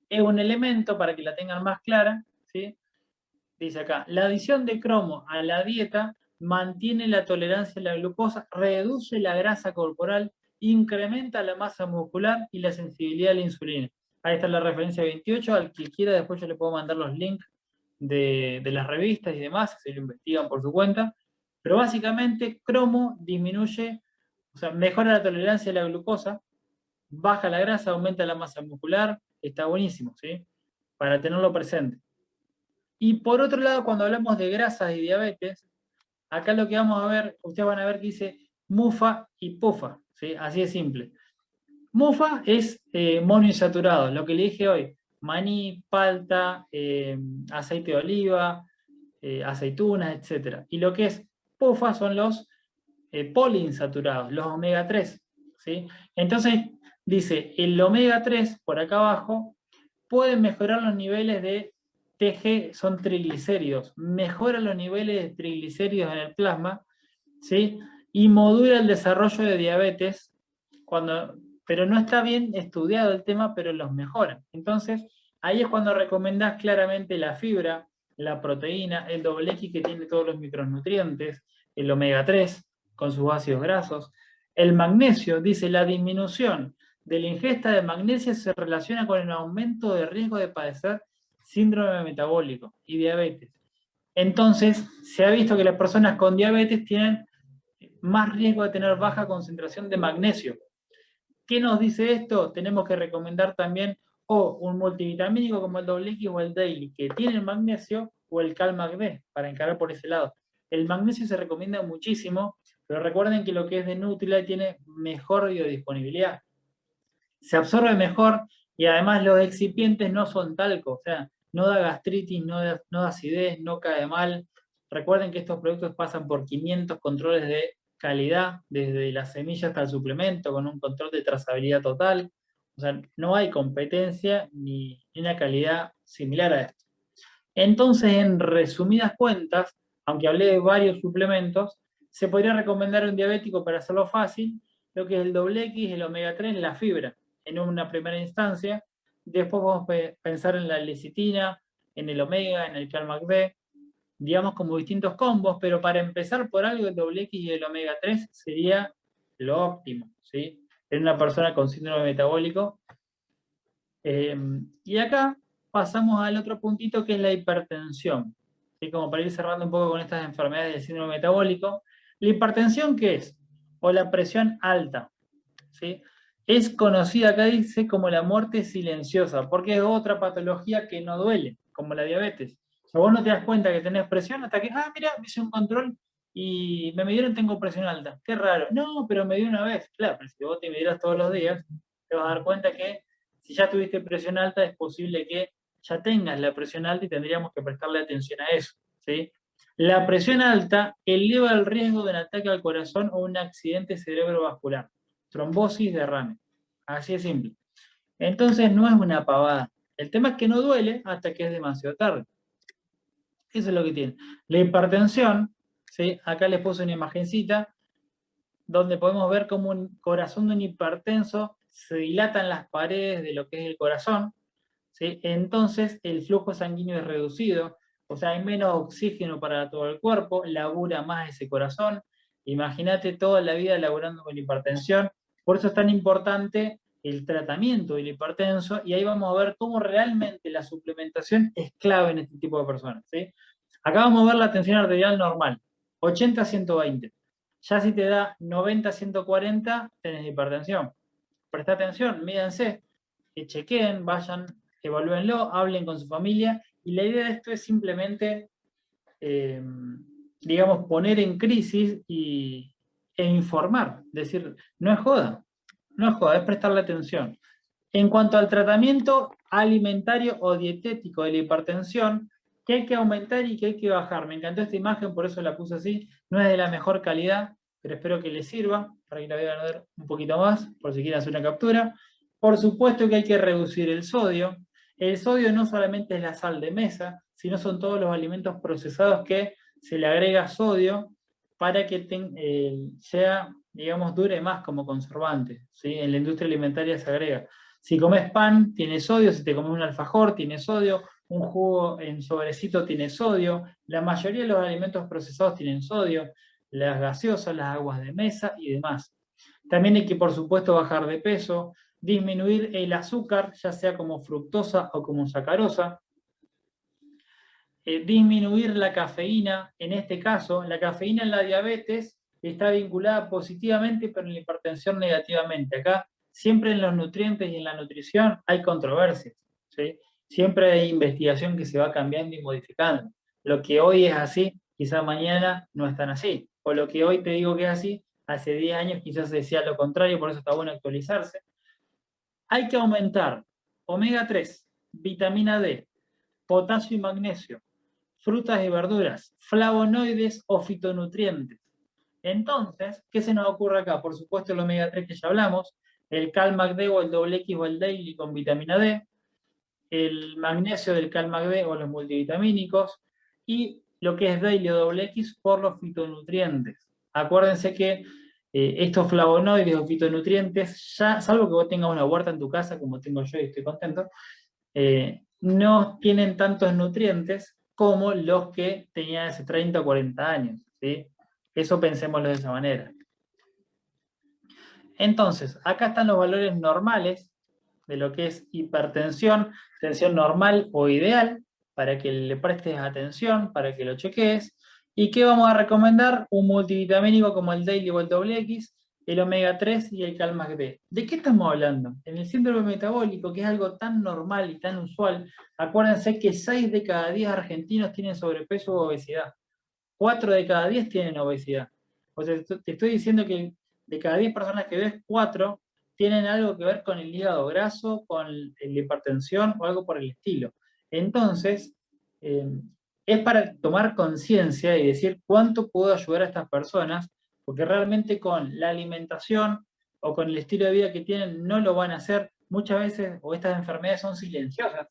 es un elemento, para que la tengan más clara, ¿sí? Dice acá, la adición de cromo a la dieta mantiene la tolerancia a la glucosa, reduce la grasa corporal, incrementa la masa muscular y la sensibilidad a la insulina. Ahí está la referencia 28, al que quiera después yo le puedo mandar los links de las revistas y demás, si lo investigan por su cuenta. Pero básicamente cromo disminuye, o sea, mejora la tolerancia a la glucosa, baja la grasa, aumenta la masa muscular, está buenísimo, ¿sí? Para tenerlo presente. Y por otro lado, cuando hablamos de grasas y diabetes, acá lo que vamos a ver, ustedes van a ver que dice MUFA y PUFA, ¿sí? Así de simple. MUFA es monoinsaturado, lo que le dije hoy, maní, palta, aceite de oliva, aceitunas, etc. Y lo que es PUFA son los poliinsaturados, los omega 3, ¿sí? Entonces, dice, el omega 3, por acá abajo, puede mejorar los niveles de TG, son triglicéridos, mejora los niveles de triglicéridos en el plasma, ¿sí? Y modula el desarrollo de diabetes, pero no está bien estudiado el tema, pero los mejora. Entonces, ahí es cuando recomendás claramente la fibra, la proteína, el doble X que tiene todos los micronutrientes, el omega 3 con sus ácidos grasos, el magnesio, dice, la disminución de la ingesta de magnesio se relaciona con el aumento de riesgo de padecer síndrome metabólico y diabetes. Entonces, se ha visto que las personas con diabetes tienen más riesgo de tener baja concentración de magnesio. ¿Qué nos dice esto? Tenemos que recomendar también o un multivitamínico como el doble X o el Daily, que tiene el magnesio, o el Calmag-D, para encarar por ese lado. El magnesio se recomienda muchísimo, pero recuerden que lo que es de Nutrilite tiene mejor biodisponibilidad. Se absorbe mejor y además los excipientes no son talco, o sea, no da gastritis, no da acidez, no cae mal. Recuerden que estos productos pasan por 500 controles de calidad, desde la semilla hasta el suplemento, con un control de trazabilidad total. O sea, no hay competencia ni una calidad similar a esto. Entonces, en resumidas cuentas, aunque hablé de varios suplementos, se podría recomendar a un diabético, para hacerlo fácil, lo que es el doble X, el omega 3, la fibra, en una primera instancia. Después vamos a pensar en la lecitina, en el omega, en el Calmag-D, digamos como distintos combos, pero para empezar por algo, el doble X y el omega 3 sería lo óptimo, ¿sí? En una persona con síndrome metabólico. Y acá pasamos al otro puntito, que es la hipertensión. ¿Sí? Como para ir cerrando un poco con estas enfermedades del síndrome metabólico. ¿La hipertensión qué es? O la presión alta, ¿sí? Es conocida acá, dice, como la muerte silenciosa, porque es otra patología que no duele, como la diabetes. O sea, vos no te das cuenta que tenés presión hasta que, mira, me hice un control y me midieron, tengo presión alta. Qué raro. No, pero me dio una vez. Claro, pero si vos te midieras todos los días, te vas a dar cuenta que si ya tuviste presión alta, es posible que ya tengas la presión alta y tendríamos que prestarle atención a eso, ¿sí? La presión alta eleva el riesgo de un ataque al corazón o un accidente cerebrovascular, trombosis, derrame. Así de simple. Entonces no es una pavada. El tema es que no duele hasta que es demasiado tarde. Eso es lo que tiene. La hipertensión, ¿sí? Acá les puse una imagencita donde podemos ver cómo un corazón de un hipertenso se dilatan las paredes de lo que es el corazón, ¿sí? Entonces el flujo sanguíneo es reducido, o sea, hay menos oxígeno para todo el cuerpo, labura más ese corazón. Imagínate toda la vida laburando con hipertensión. Por eso es tan importante el tratamiento del hipertenso, y ahí vamos a ver cómo realmente la suplementación es clave en este tipo de personas, ¿sí? Acá vamos a ver la tensión arterial normal, 80-120. Ya si te da 90-140, tenés hipertensión. Presta atención, mídense. chequeen, vayan, evalúenlo, hablen con su familia, y la idea de esto es simplemente, digamos, poner en crisis e informar, es decir, no es joda, no es joda, es prestarle atención. En cuanto al tratamiento alimentario o dietético de la hipertensión, que hay que aumentar y que hay que bajar. Me encantó esta imagen, por eso la puse así. No es de la mejor calidad, pero espero que les sirva, para que la vean a ver un poquito más, por si quieren hacer una captura. Por supuesto que hay que reducir el sodio. El sodio no solamente es la sal de mesa, sino son todos los alimentos procesados que se le agrega sodio para que sea, digamos, dure más como conservante, ¿sí? En la industria alimentaria se agrega. Si comes pan, tiene sodio. Si te comes un alfajor, tiene sodio. Un jugo en sobrecito tiene sodio. La mayoría de los alimentos procesados tienen sodio. Las gaseosas, las aguas de mesa y demás. También hay que, por supuesto, bajar de peso, disminuir el azúcar, ya sea como fructosa o como sacarosa. Disminuir la cafeína. En este caso, la cafeína en la diabetes está vinculada positivamente, pero en la hipertensión negativamente. Acá, siempre en los nutrientes y en la nutrición hay controversias, ¿sí? Siempre hay investigación que se va cambiando y modificando. Lo que hoy es así, quizás mañana no es tan así. O lo que hoy te digo que es así, hace 10 años quizás se decía lo contrario, por eso está bueno actualizarse. Hay que aumentar omega 3, vitamina D, potasio y magnesio, frutas y verduras, flavonoides o fitonutrientes. Entonces, ¿qué se nos ocurre acá? Por supuesto el omega 3 que ya hablamos, el CalMag-D o el doble X o el Daily con vitamina D, el magnesio del CalMag-D o los multivitamínicos, y lo que es Daily o doble X por los fitonutrientes. Acuérdense que estos flavonoides o fitonutrientes, ya, salvo que vos tengas una huerta en tu casa, como tengo yo y estoy contento, no tienen tantos nutrientes como los que tenían hace 30 o 40 años, ¿sí? Eso pensémoslo de esa manera. Entonces, acá están los valores normales de lo que es hipertensión, tensión normal o ideal, para que le prestes atención, para que lo cheques. ¿Y qué vamos a recomendar? Un multivitamínico como el Daily o el Doble X, el omega 3 y el CalMag-D. ¿De qué estamos hablando? En el síndrome metabólico, que es algo tan normal y tan usual, acuérdense que 6 de cada 10 argentinos tienen sobrepeso o obesidad. 4 de cada 10 tienen obesidad. O sea, te estoy diciendo que de cada 10 personas que ves, 4 tienen algo que ver con el hígado graso, con la hipertensión o algo por el estilo. Entonces, es para tomar conciencia y decir cuánto puedo ayudar a estas personas, porque realmente con la alimentación o con el estilo de vida que tienen no lo van a hacer. Muchas veces, o estas enfermedades son silenciosas.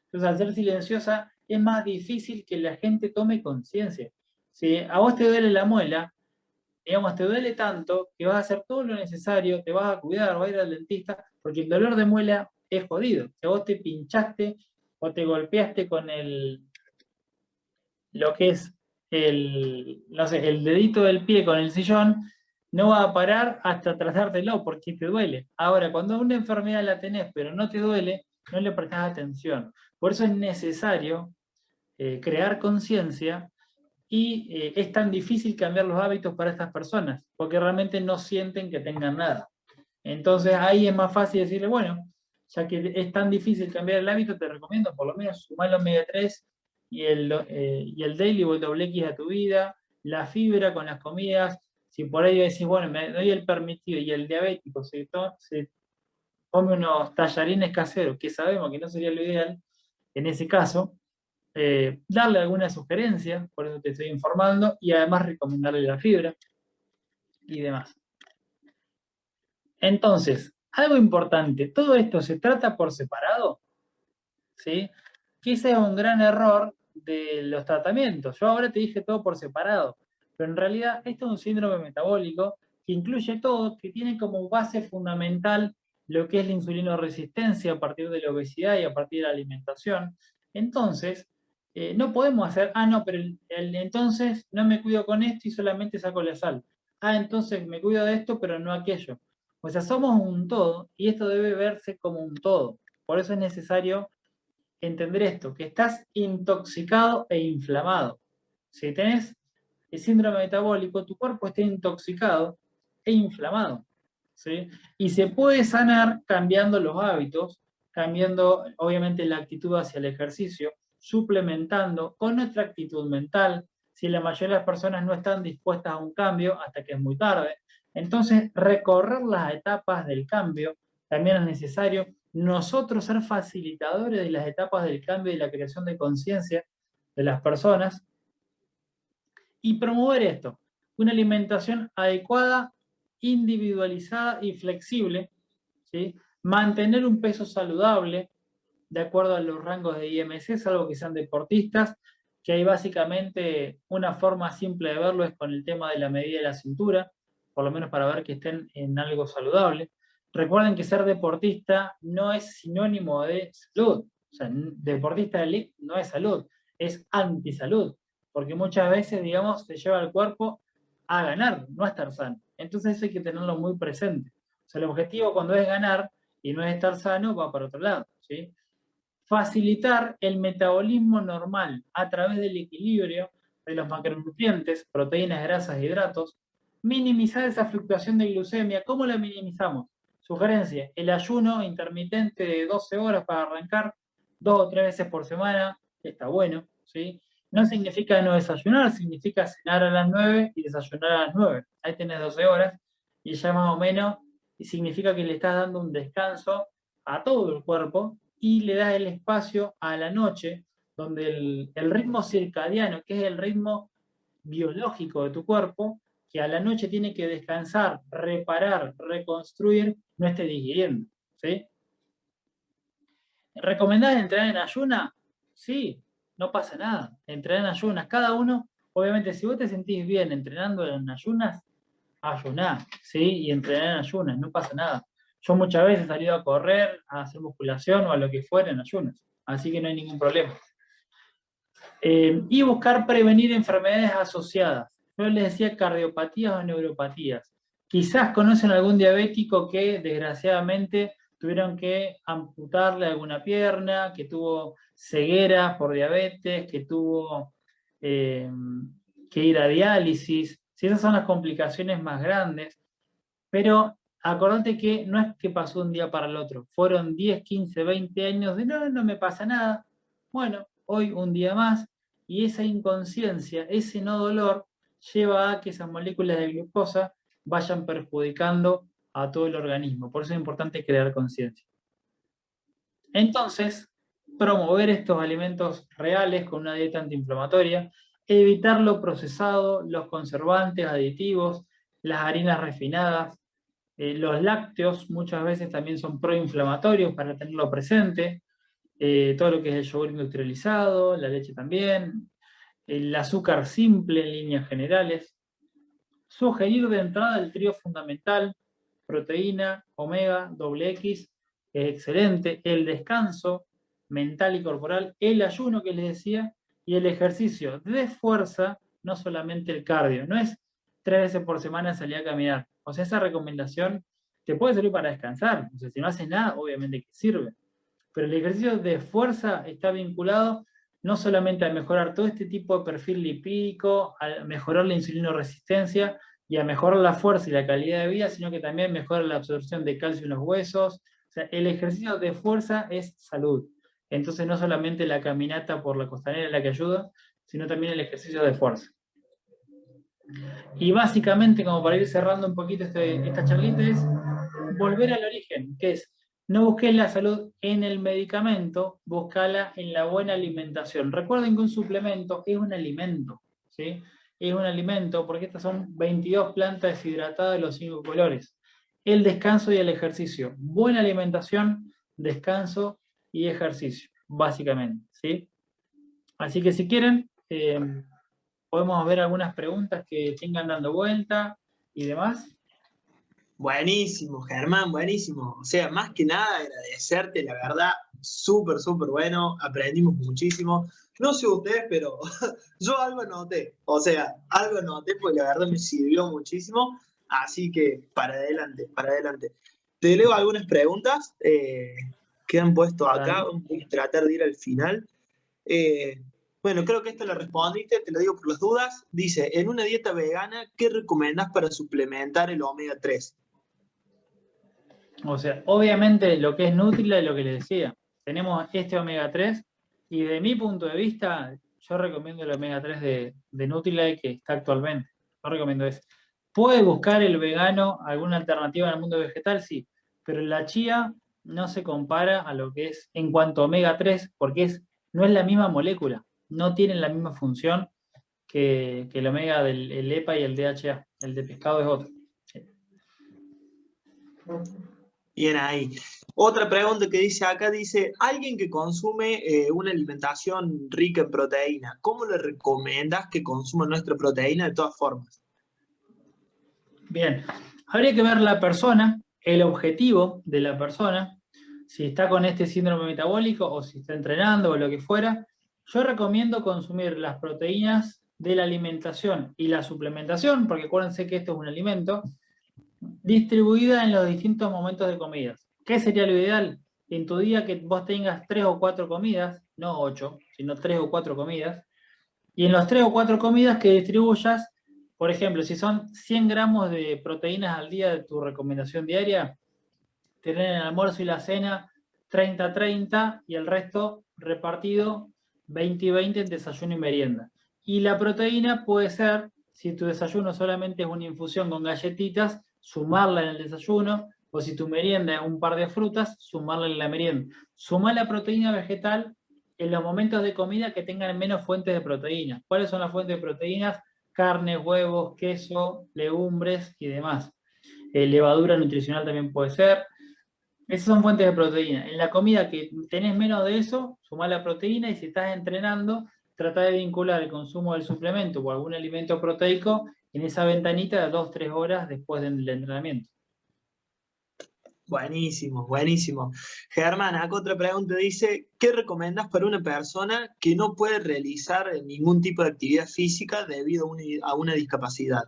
Entonces, al ser silenciosa, es más difícil que la gente tome conciencia. Si a vos te duele la muela, digamos, te duele tanto que vas a hacer todo lo necesario, te vas a cuidar, vas a ir al dentista, porque el dolor de muela es jodido. Si vos te pinchaste o te golpeaste con lo que es no sé, el dedito del pie con el sillón, no va a parar hasta tratártelo porque te duele. Ahora, cuando una enfermedad la tenés pero no te duele, no le prestás atención. Por eso es necesario crear conciencia. Y es tan difícil cambiar los hábitos para estas personas, porque realmente no sienten que tengan nada. Entonces ahí es más fácil decirle, bueno, ya que es tan difícil cambiar el hábito, te recomiendo por lo menos sumar el omega 3 y el daily o el doble X a tu vida, la fibra con las comidas. Si por ahí decís, bueno, me doy el permitido y el diabético se come unos tallarines caseros, que sabemos que no sería lo ideal en ese caso, darle alguna sugerencia, por eso te estoy informando, y además recomendarle la fibra y demás. Entonces, algo importante, todo esto se trata por separado, ¿sí? Que ese es un gran error de los tratamientos. Yo ahora te dije todo por separado, pero en realidad esto es un síndrome metabólico que incluye todo, que tiene como base fundamental lo que es la insulinoresistencia a partir de la obesidad y a partir de la alimentación. Entonces, no podemos hacer, no, pero entonces no me cuido con esto y solamente saco la sal. Entonces me cuido de esto, pero no aquello. O sea, somos un todo y esto debe verse como un todo. Por eso es necesario entender esto, que estás intoxicado e inflamado. Si tenés el síndrome metabólico, tu cuerpo está intoxicado e inflamado, ¿sí? Y se puede sanar cambiando los hábitos, cambiando obviamente la actitud hacia el ejercicio, suplementando con nuestra actitud mental, si la mayoría de las personas no están dispuestas a un cambio hasta que es muy tarde. Entonces, recorrer las etapas del cambio también es necesario. Nosotros ser facilitadores de las etapas del cambio y la creación de conciencia de las personas y promover esto, una alimentación adecuada, individualizada y flexible, ¿sí? Mantener un peso saludable de acuerdo a los rangos de IMC, salvo que sean deportistas, que hay básicamente una forma simple de verlo es con el tema de la medida de la cintura, por lo menos para ver que estén en algo saludable. Recuerden que ser deportista no es sinónimo de salud. O sea, deportista de elite no es salud, es antisalud, porque muchas veces, digamos, se lleva al cuerpo a ganar, no a estar sano. Entonces eso hay que tenerlo muy presente. O sea, el objetivo cuando es ganar y no es estar sano va para otro lado, ¿sí? Facilitar el metabolismo normal a través del equilibrio de los macronutrientes, proteínas, grasas, hidratos, minimizar esa fluctuación de glucemia. ¿Cómo la minimizamos? Sugerencia, el ayuno intermitente de 12 horas para arrancar 2 o 3 veces por semana, está bueno, ¿sí? No significa no desayunar, significa cenar a las 9 y desayunar a las 9. Ahí tenés 12 horas y ya más o menos significa que le estás dando un descanso a todo el cuerpo y le das el espacio a la noche, donde el ritmo circadiano, que es el ritmo biológico de tu cuerpo, que a la noche tiene que descansar, reparar, reconstruir, no esté digiriendo, ¿sí? ¿Recomendás entrenar en ayuna? Sí, no pasa nada. Entrenar en ayunas. Cada uno, obviamente, si vos te sentís bien entrenando en ayunas, ayuná, ¿sí? Y entrenar en ayunas, no pasa nada. Yo muchas veces he salido a correr, a hacer musculación o a lo que fuera en ayunas, así que no hay ningún problema. Y buscar prevenir enfermedades asociadas. Yo les decía cardiopatías o neuropatías. Quizás conocen algún diabético que desgraciadamente tuvieron que amputarle alguna pierna, que tuvo ceguera por diabetes, que tuvo que ir a diálisis. Si esas son las complicaciones más grandes, pero acordate que no es que pasó un día para el otro, fueron 10, 15, 20 años de no me pasa nada. Bueno, hoy un día más, y esa inconsciencia, ese no dolor, lleva a que esas moléculas de glucosa vayan perjudicando a todo el organismo. Por eso es importante crear conciencia. Entonces, promover estos alimentos reales con una dieta antiinflamatoria, evitar lo procesado, los conservantes, aditivos, las harinas refinadas, los lácteos muchas veces también son proinflamatorios para tenerlo presente, todo lo que es el yogur industrializado, la leche también, el azúcar simple en líneas generales. Sugerir de entrada el trío fundamental, proteína, omega, doble X, es excelente, el descanso mental y corporal, el ayuno que les decía, y el ejercicio de fuerza, no solamente el cardio, no es 3 veces por semana salir a caminar. O sea, esa recomendación te puede servir para descansar. O sea, si no haces nada, obviamente que sirve. Pero el ejercicio de fuerza está vinculado no solamente a mejorar todo este tipo de perfil lipídico, a mejorar la insulinoresistencia y a mejorar la fuerza y la calidad de vida, sino que también mejora la absorción de calcio en los huesos. O sea, el ejercicio de fuerza es salud. Entonces no solamente la caminata por la costanera es la que ayuda, sino también el ejercicio de fuerza. Y básicamente, como para ir cerrando un poquito esta charlita, es volver al origen, que es no busques la salud en el medicamento, buscala en la buena alimentación. Recuerden que un suplemento es un alimento, ¿sí? Es un alimento porque estas son 22 plantas deshidratadas de los 5 colores. El descanso y el ejercicio. Buena alimentación, descanso y ejercicio, básicamente, ¿sí? Así que si quieren, podemos ver algunas preguntas que tengan dando vuelta y demás.
Buenísimo, Germán, buenísimo. O sea, más que nada agradecerte, la verdad, súper, súper bueno. Aprendimos muchísimo. No sé ustedes, pero yo algo noté. O sea, algo noté porque la verdad me sirvió muchísimo. Así que para adelante, para adelante. Te leo algunas preguntas que han puesto acá.
Dale.
Voy a tratar de ir al final. Bueno, creo que esta la respondiste, te lo digo por las dudas. Dice, en una dieta vegana, ¿qué recomendás para suplementar el omega 3?
O sea, obviamente lo que es Nutrilite es lo que les decía. Tenemos este omega 3 y de mi punto de vista, yo recomiendo el omega 3 de Nutrilite que está actualmente. Yo recomiendo ese. ¿Puede buscar el vegano alguna alternativa en el mundo vegetal? Sí, pero la chía no se compara a lo que es en cuanto a omega 3 porque no es la misma molécula, no tienen la misma función que el omega del el EPA y el DHA. El de pescado es otro.
Bien ahí. Otra pregunta que dice acá, dice, alguien que consume una alimentación rica en proteína, ¿cómo le recomiendas que consuma nuestra proteína de todas formas?
Bien, habría que ver la persona, el objetivo de la persona, si está con este síndrome metabólico o si está entrenando o lo que fuera. Yo recomiendo consumir las proteínas de la alimentación y la suplementación, porque acuérdense que esto es un alimento, distribuida en los distintos momentos de comidas. ¿Qué sería lo ideal? En tu día que vos tengas 3 o 4 comidas, no 8, sino 3 o 4 comidas, y en los 3 o 4 comidas que distribuyas, por ejemplo, si son 100 gramos de proteínas al día de tu recomendación diaria, tener en el almuerzo y la cena 30-30 y el resto repartido 20-20 en desayuno y merienda. Y la proteína puede ser, si tu desayuno solamente es una infusión con galletitas, sumarla en el desayuno, o si tu merienda es un par de frutas, sumarla en la merienda. Sumar la proteína vegetal en los momentos de comida que tengan menos fuentes de proteína. ¿Cuáles son las fuentes de proteínas? Carne, huevos, queso, legumbres y demás. Levadura nutricional también puede ser. Esas son fuentes de proteína. En la comida que tenés menos de eso, sumá la proteína y si estás entrenando, trata de vincular el consumo del suplemento o algún alimento proteico en esa ventanita de 2-3 horas después del entrenamiento.
Buenísimo, buenísimo. Germán, acá otra pregunta dice, ¿qué recomiendas para una persona que no puede realizar ningún tipo de actividad física debido a una discapacidad?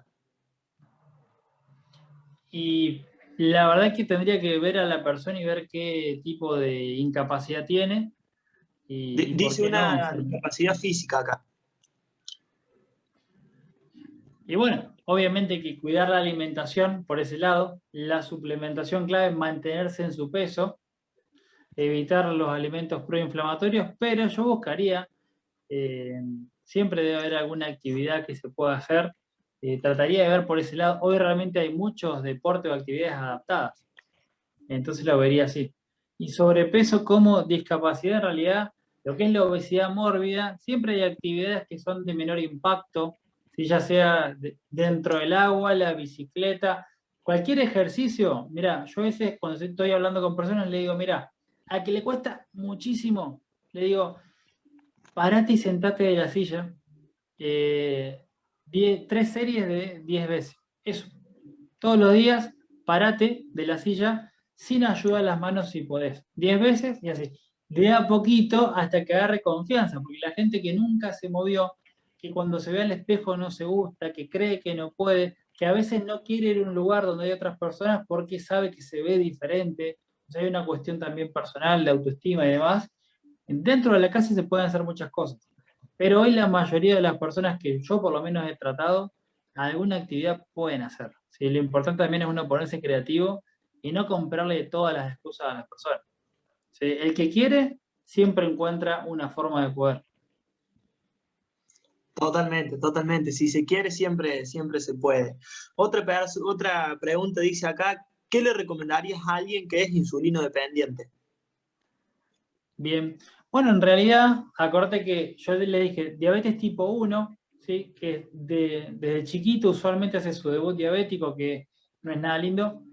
Y la verdad es que tendría que ver a la persona y ver qué tipo de incapacidad tiene y por
Dice
qué no.
una discapacidad física acá.
Y bueno, obviamente hay que cuidar la alimentación por ese lado. La suplementación clave es mantenerse en su peso, evitar los alimentos proinflamatorios, pero yo buscaría, eh, siempre debe haber alguna actividad que se pueda hacer. Trataría de ver por ese lado. Hoy realmente hay muchos deportes o actividades adaptadas, entonces lo vería así. Y sobrepeso como discapacidad, en realidad, lo que es la obesidad mórbida, siempre hay actividades que son de menor impacto, si ya sea dentro del agua, la bicicleta, cualquier ejercicio. Mira, yo a veces cuando estoy hablando con personas le digo, mira, a que le cuesta muchísimo, le digo, parate y sentate de la silla, 3 series de 10 veces. Eso. Todos los días, parate de la silla sin ayuda a las manos si podés. 10 veces y así. De a poquito hasta que agarre confianza, porque la gente que nunca se movió, que cuando se ve al espejo no se gusta, que cree que no puede, que a veces no quiere ir a un lugar donde hay otras personas porque sabe que se ve diferente. O sea, hay una cuestión también personal de autoestima y demás. Dentro de la casa se pueden hacer muchas cosas, pero hoy la mayoría de las personas que yo por lo menos he tratado, alguna actividad pueden hacer. ¿Sí? Lo importante también es uno ponerse creativo y no comprarle todas las excusas a las personas. ¿Sí? El que quiere siempre encuentra una forma de poder.
Totalmente, totalmente. Si se quiere, siempre, siempre se puede. Otra pregunta dice acá, ¿qué le recomendarías a alguien que es insulino dependiente?
Bien. Bueno, en realidad, acordate que yo le dije diabetes tipo 1, ¿sí? Que desde chiquito usualmente hace su debut diabético, que no es nada lindo.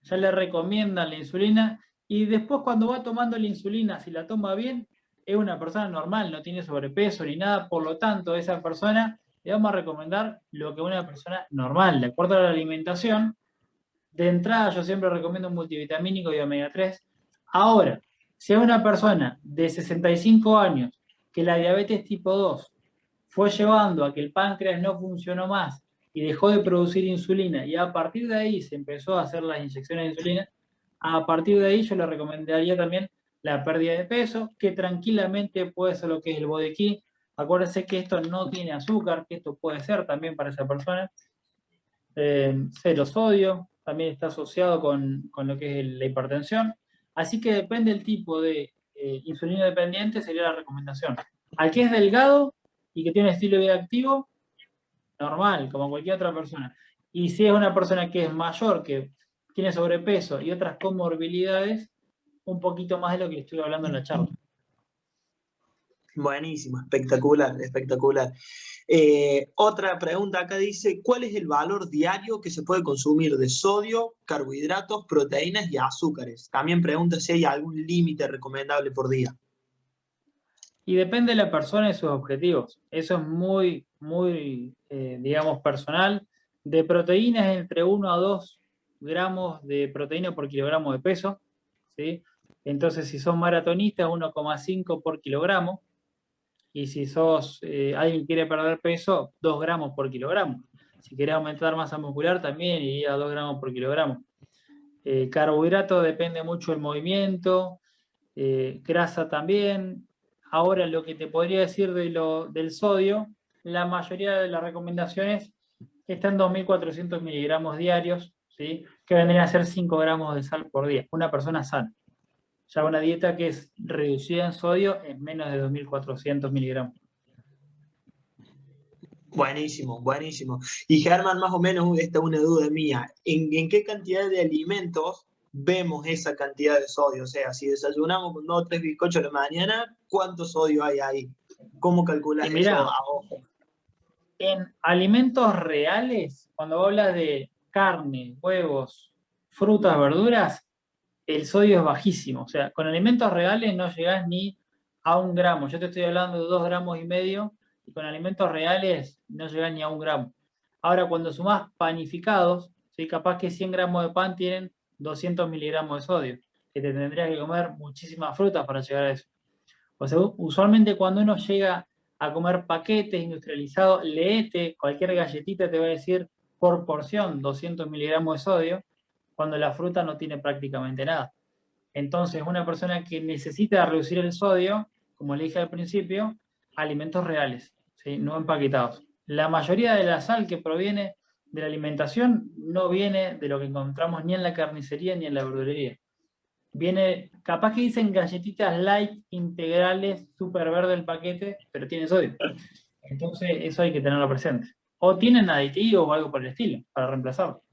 Ya le recomiendan la insulina y después cuando va tomando la insulina, si la toma bien, es una persona normal, no tiene sobrepeso ni nada, por lo tanto, a esa persona le vamos a recomendar lo que una persona normal, de acuerdo a la alimentación. De entrada, yo siempre recomiendo un multivitamínico y omega 3. Ahora, si es una persona de 65 años que la diabetes tipo 2 fue llevando a que el páncreas no funcionó más y dejó de producir insulina y a partir de ahí se empezó a hacer las inyecciones de insulina, a partir de ahí yo le recomendaría también la pérdida de peso, que tranquilamente puede ser lo que es el body key. Acuérdense que esto no tiene azúcar, que esto puede ser también para esa persona. Cero sodio, también está asociado con lo que es la hipertensión. Así que depende del tipo de insulina dependiente, sería la recomendación. Al que es delgado y que tiene un estilo de vida activo, normal, como cualquier otra persona. Y si es una persona que es mayor, que tiene sobrepeso y otras comorbilidades, un poquito más de lo que estuve hablando en la charla.
Buenísimo, espectacular, espectacular. Otra pregunta acá dice, ¿cuál es el valor diario que se puede consumir de sodio, carbohidratos, proteínas y azúcares? También pregunta si hay algún límite recomendable por día.
Y depende de la persona y sus objetivos. Eso es muy, muy, digamos, personal. De proteínas, entre 1 a 2 gramos de proteína por kilogramo de peso, ¿sí? Entonces, si sos maratonista, 1,5 por kilogramo. Y si sos alguien que quiere perder peso, 2 gramos por kilogramo. Si querés aumentar masa muscular, también iría a 2 gramos por kilogramo. Carbohidrato depende mucho del movimiento, grasa también. Ahora, lo que te podría decir del sodio, la mayoría de las recomendaciones están en 2.400 miligramos diarios, ¿sí? Que vendrían a ser 5 gramos de sal por día. Una persona sana. Ya una dieta que es reducida en sodio es menos de 2.400 miligramos.
Buenísimo, buenísimo. Y Germán, más o menos, esta es una duda mía. ¿En qué cantidad de alimentos vemos esa cantidad de sodio? O sea, si desayunamos con 2 o 3 bizcochos a la mañana, ¿cuánto sodio hay ahí? ¿Cómo calculas
Y
eso
mirá,
a ojo?
en alimentos reales, cuando hablas de carne, huevos, frutas, verduras, el sodio es bajísimo. O sea, con alimentos reales no llegás ni a 1 gramo. Yo te estoy hablando de 2,5 gramos y con alimentos reales no llegás ni a 1 gramo. Ahora, cuando sumás panificados, ¿sí? Capaz que 100 gramos de pan tienen 200 miligramos de sodio, que te tendrías que comer muchísimas frutas para llegar a eso. O sea, usualmente cuando uno llega a comer paquetes industrializados, leete, cualquier galletita te va a decir por porción 200 miligramos de sodio, cuando la fruta no tiene prácticamente nada. Entonces, una persona que necesita reducir el sodio, como le dije al principio, alimentos reales, ¿sí? No empaquetados. La mayoría de la sal que proviene de la alimentación no viene de lo que encontramos ni en la carnicería ni en la verdulería. Viene, capaz que dicen galletitas light integrales, súper verde el paquete, pero tiene sodio. Entonces, eso hay que tenerlo presente. O tienen aditivos o algo por el estilo, para reemplazarlo.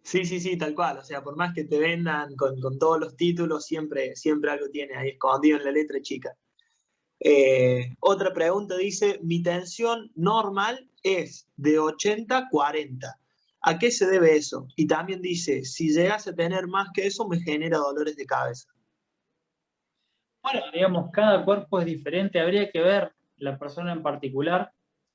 Sí, sí, sí, tal cual. O sea, por más que te vendan con todos los títulos, siempre, siempre algo tiene ahí escondido en la letra chica. Otra pregunta dice, mi tensión normal es de 80-40. ¿A qué se debe eso? Y también dice, si llegas a tener más que eso, me genera dolores de cabeza.
Bueno, digamos, cada cuerpo es diferente, habría que ver la persona en particular.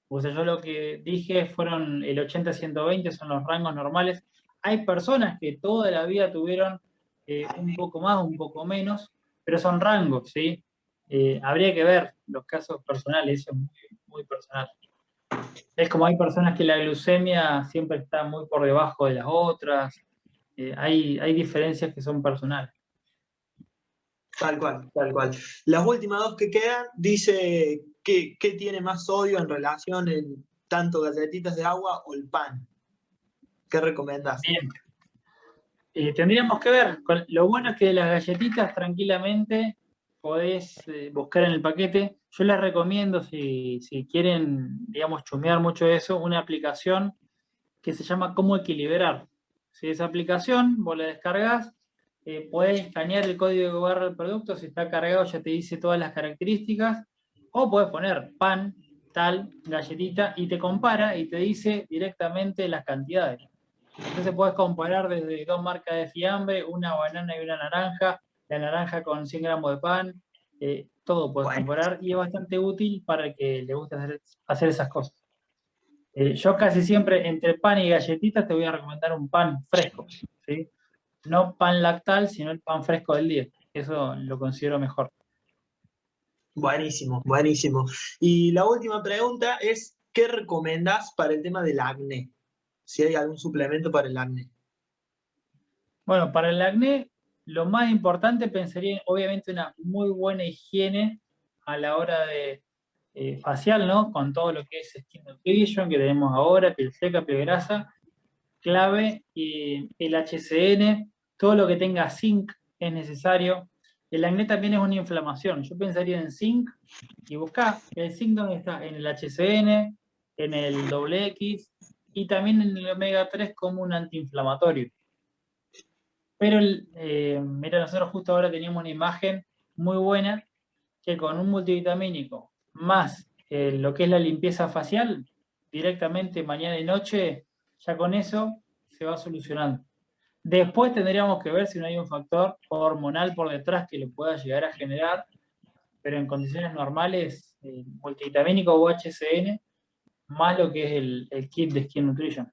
O sea, yo lo que dije fueron el 80-120, son los rangos normales. Hay personas que toda la vida tuvieron un poco más, un poco menos, pero son rangos, ¿sí? Habría que ver los casos personales, eso es muy, muy personal. Es como hay personas que la glucemia siempre está muy por debajo de las otras, hay diferencias que son personales.
Tal cual, tal cual. Las últimas dos que quedan, dice que tiene más sodio en relación en tanto galletitas de agua o el pan. ¿Qué recomendás?
Bien. Tendríamos que ver. Lo bueno es que de las galletitas tranquilamente podés buscar en el paquete. Yo les recomiendo, si quieren, digamos, chumear mucho eso, una aplicación que se llama Cómo Equilibrar. Si esa aplicación vos la descargas, podés escanear el código de barra del producto, si está cargado ya te dice todas las características, o podés poner pan, tal, galletita, y te compara y te dice directamente las cantidades. Entonces puedes comparar desde 2 marcas de fiambre, una banana y una naranja, la naranja con 100 gramos de pan, todo puedes
Bueno,
comparar y es bastante útil para el que le guste hacer esas cosas. Yo casi siempre entre pan y galletitas te voy a recomendar un pan fresco, ¿sí? No pan lactal, sino el pan fresco del día. Eso lo considero mejor.
buenísimo, buenísimo. Y la última pregunta es, ¿qué recomendás para el tema del acné? Si hay algún suplemento para el acné.
Bueno, para el acné, lo más importante pensaría obviamente una muy buena higiene a la hora de facial, ¿no? Con todo lo que es skin nutrition que tenemos ahora, piel seca, piel grasa. clave, y el HCN, todo lo que tenga zinc es necesario. El acné también es una inflamación. Yo pensaría en zinc y buscá el zinc donde está, en el HCN, en el XX y también en el omega 3 como un antiinflamatorio. Pero mira, nosotros justo ahora teníamos una imagen muy buena que con un multivitamínico más lo que es la limpieza facial, directamente mañana y noche, ya con eso se va solucionando. Después tendríamos que ver si no hay un factor hormonal por detrás que lo pueda llegar a generar, pero en condiciones normales, multivitamínico o HCN, más lo que es el kit de Skin Nutrition.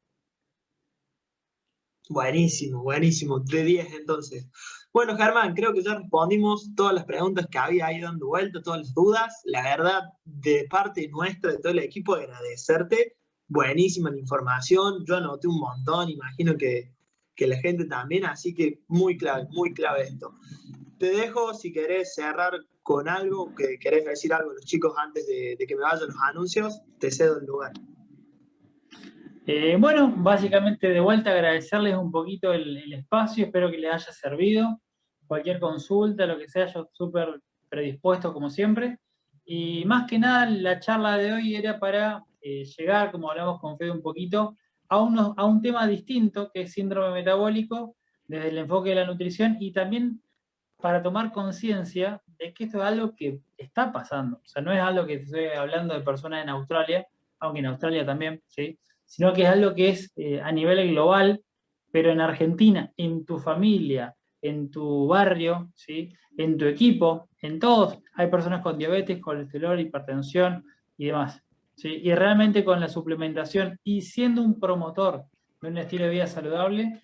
Buenísimo, buenísimo. De 10 entonces. Bueno, Germán, creo que ya respondimos todas las preguntas que había ahí dando vuelta, todas las dudas. La verdad, de parte nuestra, de todo el equipo, agradecerte. Buenísima la información. Yo anoté un montón, imagino que la gente también, así que muy clave esto. Te dejo, si querés cerrar con algo, que querés decir algo a los chicos antes de que me vayan los anuncios, te cedo el lugar.
Bueno, básicamente de vuelta agradecerles un poquito el espacio, espero que les haya servido. Cualquier consulta, lo que sea, yo súper predispuesto como siempre. Y más que nada, la charla de hoy era para llegar, como hablamos con Fede un poquito, a un tema distinto, que es síndrome metabólico, desde el enfoque de la nutrición, y también para tomar conciencia de que esto es algo que está pasando. O sea, no es algo que estoy hablando de personas en Australia, aunque en Australia también, ¿sí? Sino que es algo que es a nivel global, pero en Argentina, en tu familia, en tu barrio, ¿sí? En tu equipo, en todos, hay personas con diabetes, colesterol, hipertensión y demás. ¿Sí? Y realmente con la suplementación y siendo un promotor de un estilo de vida saludable,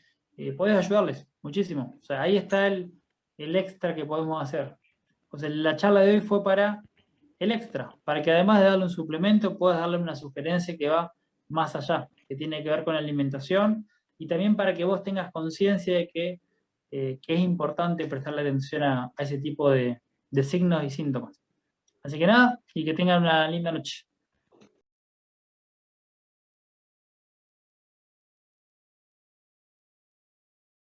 puedes ayudarles muchísimo. O sea, ahí está el extra que podemos hacer. O sea, la charla de hoy fue para el extra, para que además de darle un suplemento, puedas darle una sugerencia que va más allá, que tiene que ver con la alimentación, y también para que vos tengas conciencia de que es importante prestarle atención a ese tipo de signos y síntomas. Así que nada, y que tengan una linda noche.